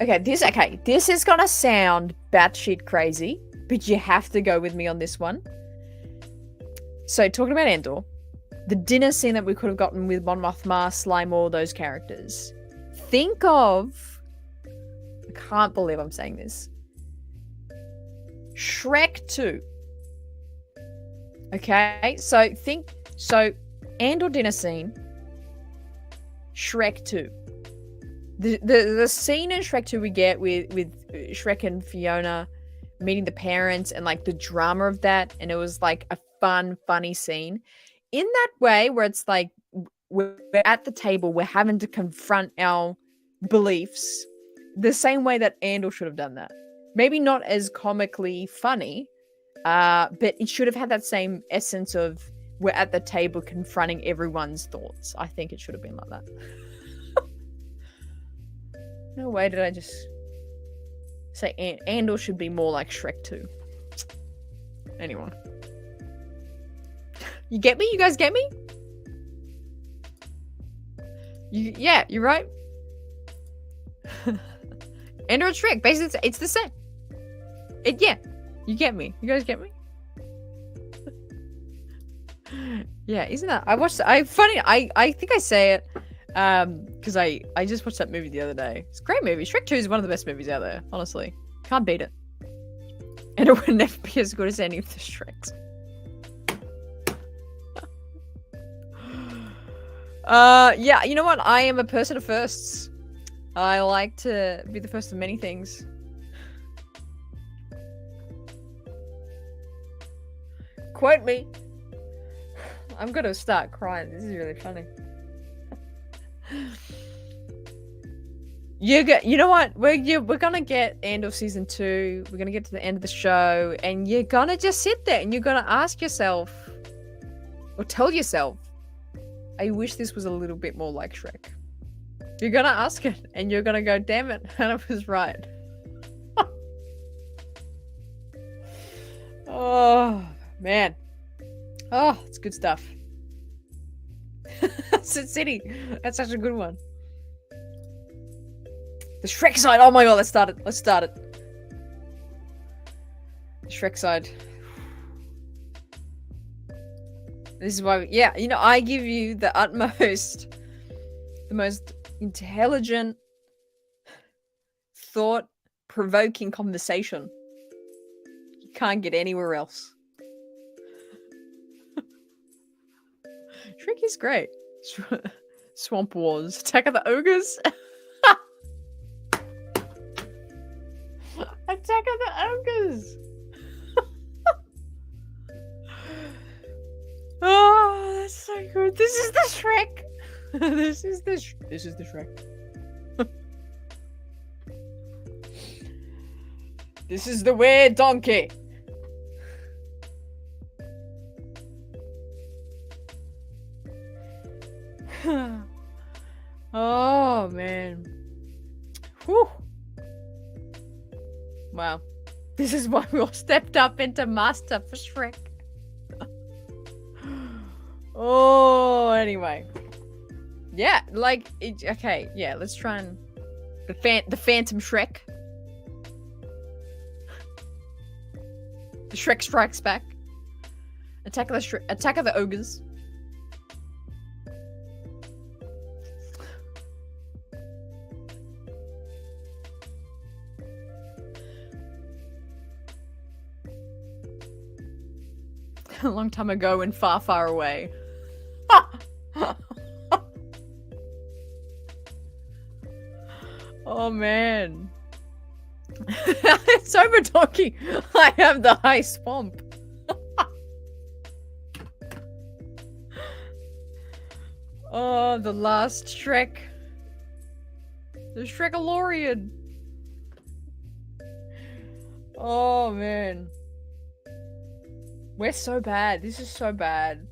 Okay, this is gonna sound batshit crazy, but you have to go with me on this one. So talking about Andor. The dinner scene that we could have gotten with Mon Mothma, Slime, all those characters. Think of... I can't believe I'm saying this. Shrek 2. Okay? So, Andor dinner scene. Shrek 2. The scene in Shrek 2 we get with Shrek and Fiona meeting the parents and, like, the drama of that. And it was, like, a funny scene. In that way where it's like we're at the table, we're having to confront our beliefs the same way that Andor should have done that. Maybe not as comically funny, but it should have had that same essence of we're at the table confronting everyone's thoughts. I think it should have been like that. No way did I just say Andor should be more like Shrek 2. Anyway. You get me? You guys get me? Yeah, you're right. Andor and Shrek, basically it's the same. Yeah, you get me. You guys get me? Yeah, isn't that? I think I say it because I just watched that movie the other day. It's a great movie. Shrek 2 is one of the best movies out there, honestly. Can't beat it. And it would never be as good as any of the Shreks. Yeah, you know what? I am a person of firsts. I like to be the first of many things. Quote me. I'm gonna start crying. This is really funny. You know what? We're gonna get end of season 2. We're gonna get to the end of the show, and you're gonna just sit there and you're gonna ask yourself, or tell yourself, I wish this was a little bit more like Shrek. You're gonna ask it, and you're gonna go, damn it, Hannah was right. Oh, man. Oh, it's good stuff. Sin City. That's such a good one. The Shrek side. Oh my god, let's start it. The Shrek side. This is why, yeah, you know, I give you the utmost, the most intelligent, thought-provoking conversation. You can't get anywhere else. Shrek is great. Swamp Wars. Attack of the Ogres. Attack of the Ogres. Oh, that's so good. This is the Shrek. This is the Shrek. This is the weird donkey. Oh man. Whew. Wow. This is why we all stepped up into master for Shrek. Oh, anyway. Yeah, like, okay, yeah, let's try and... The Phantom Shrek. The Shrek Strikes Back. Attack of the Ogres. A long time ago and far, far away. Oh man. Sober talking. I have the high swamp. Oh, the last Shrek. The Shrekalorian. Oh man. We're so bad. This is so bad.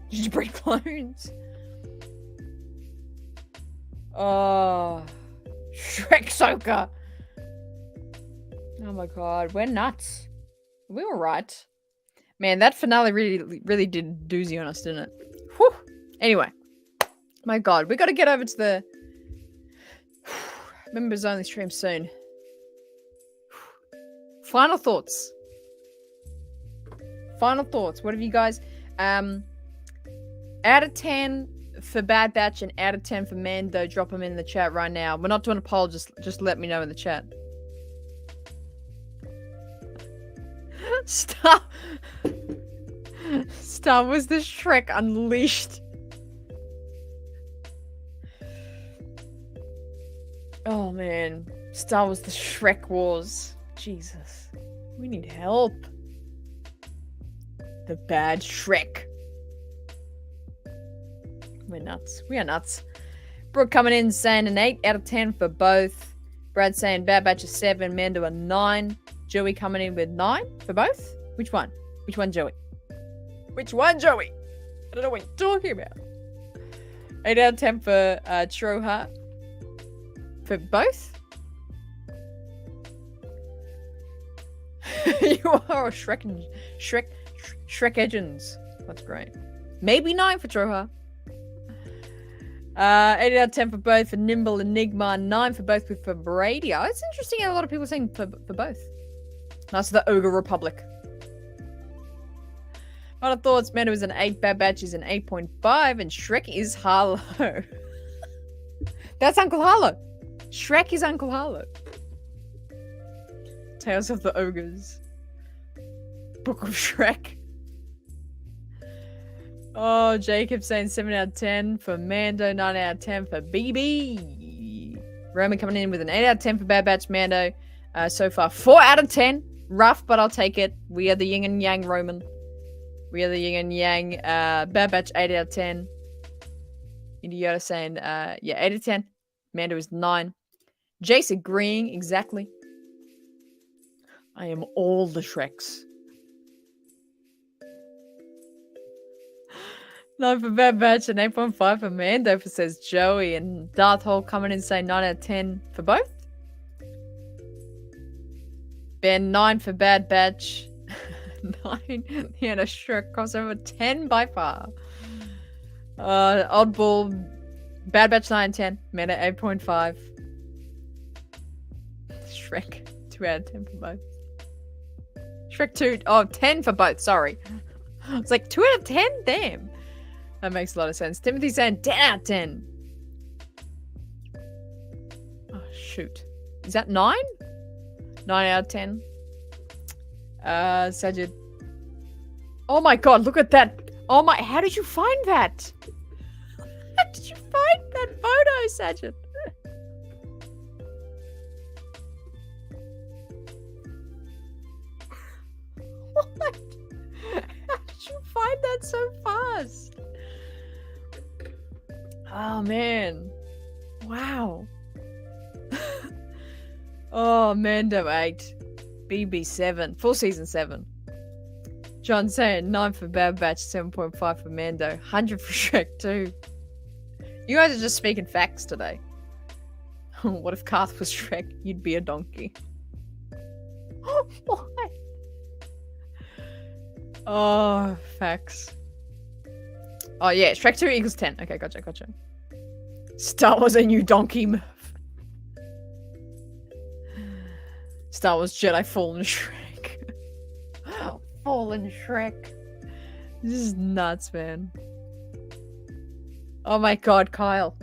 Did you breed clones? Oh, Shrek Soaker. Oh my god, we're nuts. We were right. Man, that finale really did doozy on us, didn't it? Whew. Anyway, my god, we got to get over to the members only stream soon. Final thoughts. Final thoughts. What have you guys? Out of 10 for Bad Batch and out of 10 for Mando. Drop them in the chat right now. We're not doing a poll. Just let me know in the chat. Star Wars the Shrek Unleashed. Oh man, Star Wars the Shrek Wars. Jesus, we need help. The bad Shrek. We're nuts. We are nuts. Brooke coming in saying an 8 out of 10 for both. Brad saying Bad Batch a 7, Mando a 9. Joey coming in with 9 for both. Which one? Which one, Joey? Which one, Joey? I don't know what you're talking about. 8 out of 10 for Troha. For both? You are a Shrek Edgens. That's great. Maybe 9 for Troha. 8 out of 10 for both for Nimble Enigma. 9 for both with for Brady. Oh, it's interesting how a lot of people are saying for both. Nice for the Ogre Republic. Final thoughts, Mando is an 8, Bad Batch is an 8.5, and Shrek is Harlow. That's Uncle Harlow. Shrek is Uncle Harlow. Tales of the Ogres. Book of Shrek. Oh, Jacob saying 7 out of 10 for Mando, 9 out of 10 for BB. Roman coming in with an 8 out of 10 for Bad Batch Mando. So far, 4 out of 10. Rough, but I'll take it. We are the yin and yang Roman. We are the yin and yang. Bad Batch, 8 out of 10. Indiota saying, 8 out of 10. Mando is 9. Jace agreeing, exactly. I am all the Shreks. 9 for Bad Batch and 8.5 for Mando, says Joey. And Darth Hall coming in saying 9 out of 10 for both. Ben, 9 for Bad Batch. 9. Yeah, a Shrek crossover. 10 by far. Oddball. Bad Batch 9 10. Mando 8.5. Shrek 2 out of 10 for both. Shrek 2. Oh, 10 for both. Sorry. It's like 2 out of 10? Damn. That makes a lot of sense. Timothy's saying 10 out of 10. Oh, shoot. Is that 9? 9 out of 10. Sajid. Oh my god, look at that. Oh my, how did you find that? How did you find that photo, Sajid? What? How did you find that so fast? Oh man. Wow. Oh, Mando 8. BB 7. Full season 7. John saying 9 for Bad Batch, 7.5 for Mando, 100 for Shrek 2. You guys are just speaking facts today. What if Karth was Shrek? You'd be a donkey. Why? Oh, facts. Oh yeah, Shrek 2 equals 10. Okay, gotcha. Star Wars a new donkey. Star Wars Jedi Fallen Shrek. Fallen Shrek. This is nuts, man. Oh my god, Kyle.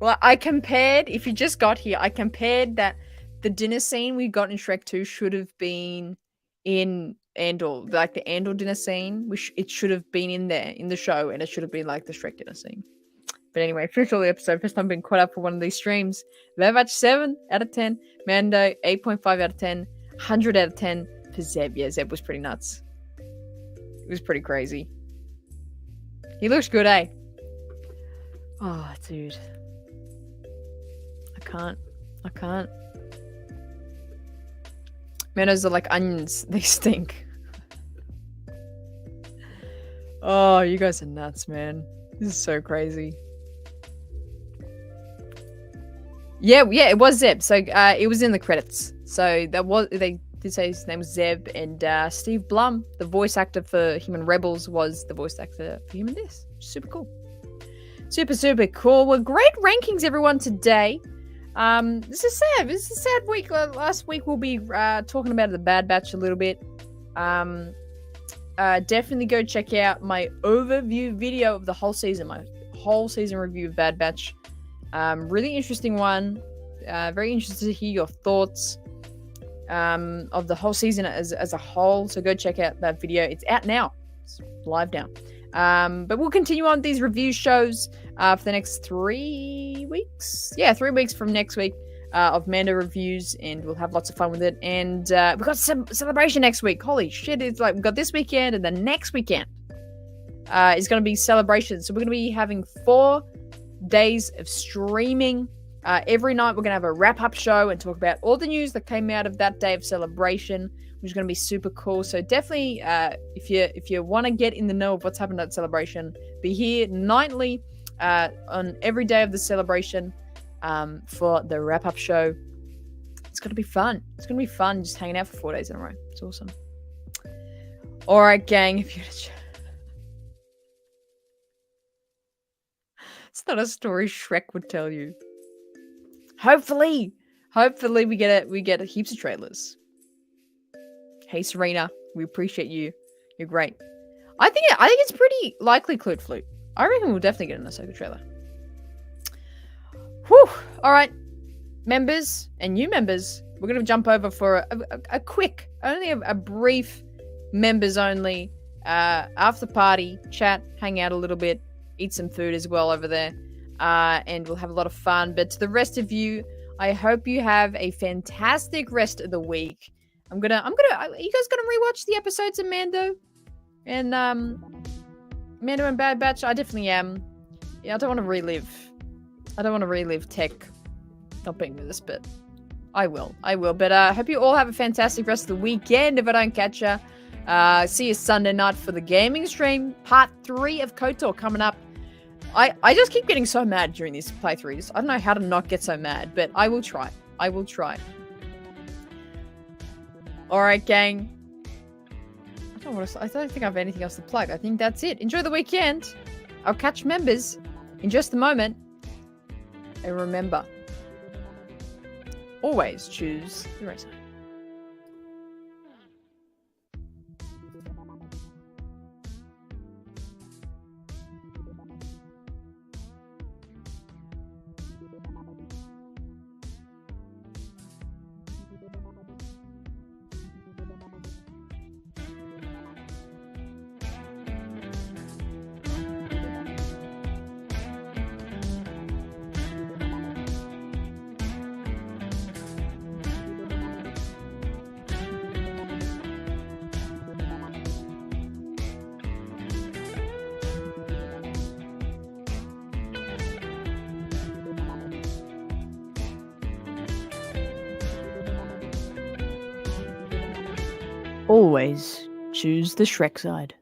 Well, I compared, if you just got here, I compared that the dinner scene we got in Shrek 2 should have been in Andor. Like the Andor dinner scene, it should have been in there, in the show, and it should have been like the Shrek dinner scene. But anyway, finished all the episode. First time being caught up for one of these streams. Bad Batch 7 out of 10. Mando 8.5 out of 10. 100 out of 10 for Zeb. Yeah, Zeb was pretty nuts. It was pretty crazy. He looks good, eh? Oh, dude. I can't. Mandos are like onions. They stink. Oh, you guys are nuts, man. This is so crazy. Yeah, it was Zeb. So it was in the credits. So they did say his name was Zeb, and Steve Blum, the voice actor for him in Rebels, was the voice actor for him in this. Super cool. Super cool. Well, great rankings, everyone, today. This is sad. This is a sad week. Last week we'll be talking about the Bad Batch a little bit. Definitely go check out my overview video of the whole season, my whole season review of Bad Batch. Really interesting one. Very interested to hear your thoughts of the whole season as a whole. So go check out that video. It's out now. It's live now. But we'll continue on these review shows for the next 3 weeks. Yeah, 3 weeks from next week of Mando reviews, and we'll have lots of fun with it. And we've got some celebration next week. Holy shit, it's like we've got this weekend and the next weekend. is going to be celebration. So we're going to be having 4 days of streaming. Every night we're going to have a wrap-up show and talk about all the news that came out of that day of celebration, which is going to be super cool. So definitely, if you want to get in the know of what's happened at celebration, be here nightly on every day of the celebration for the wrap-up show. It's going to be fun. It's going to be fun just hanging out for 4 days in a row. It's awesome. All right, gang. If you it's not a story Shrek would tell you. Hopefully we get heaps of trailers. Hey Serena, we appreciate you. You're great. I think it's pretty likely Clute Flute. I reckon we'll definitely get an Ahsoka trailer. Whew. All right, members and new members, we're gonna jump over for a quick, only a brief, members only after party chat, hang out a little bit, eat some food as well over there. And we'll have a lot of fun. But to the rest of you, I hope you have a fantastic rest of the week. Are you guys gonna rewatch the episodes of Mando and Bad Batch? I definitely am. Yeah, I don't want to relive Tech not being with us, but I will. But I hope you all have a fantastic rest of the weekend. If I don't catch ya, see you Sunday night for the gaming stream. Part 3 of KOTOR coming up. I just keep getting so mad during these playthroughs. I don't know how to not get so mad, but I will try. Alright, gang. I don't think I have anything else to plug. I think that's it. Enjoy the weekend. I'll catch members in just a moment. And remember, always choose the racer. Always choose the Shrek side.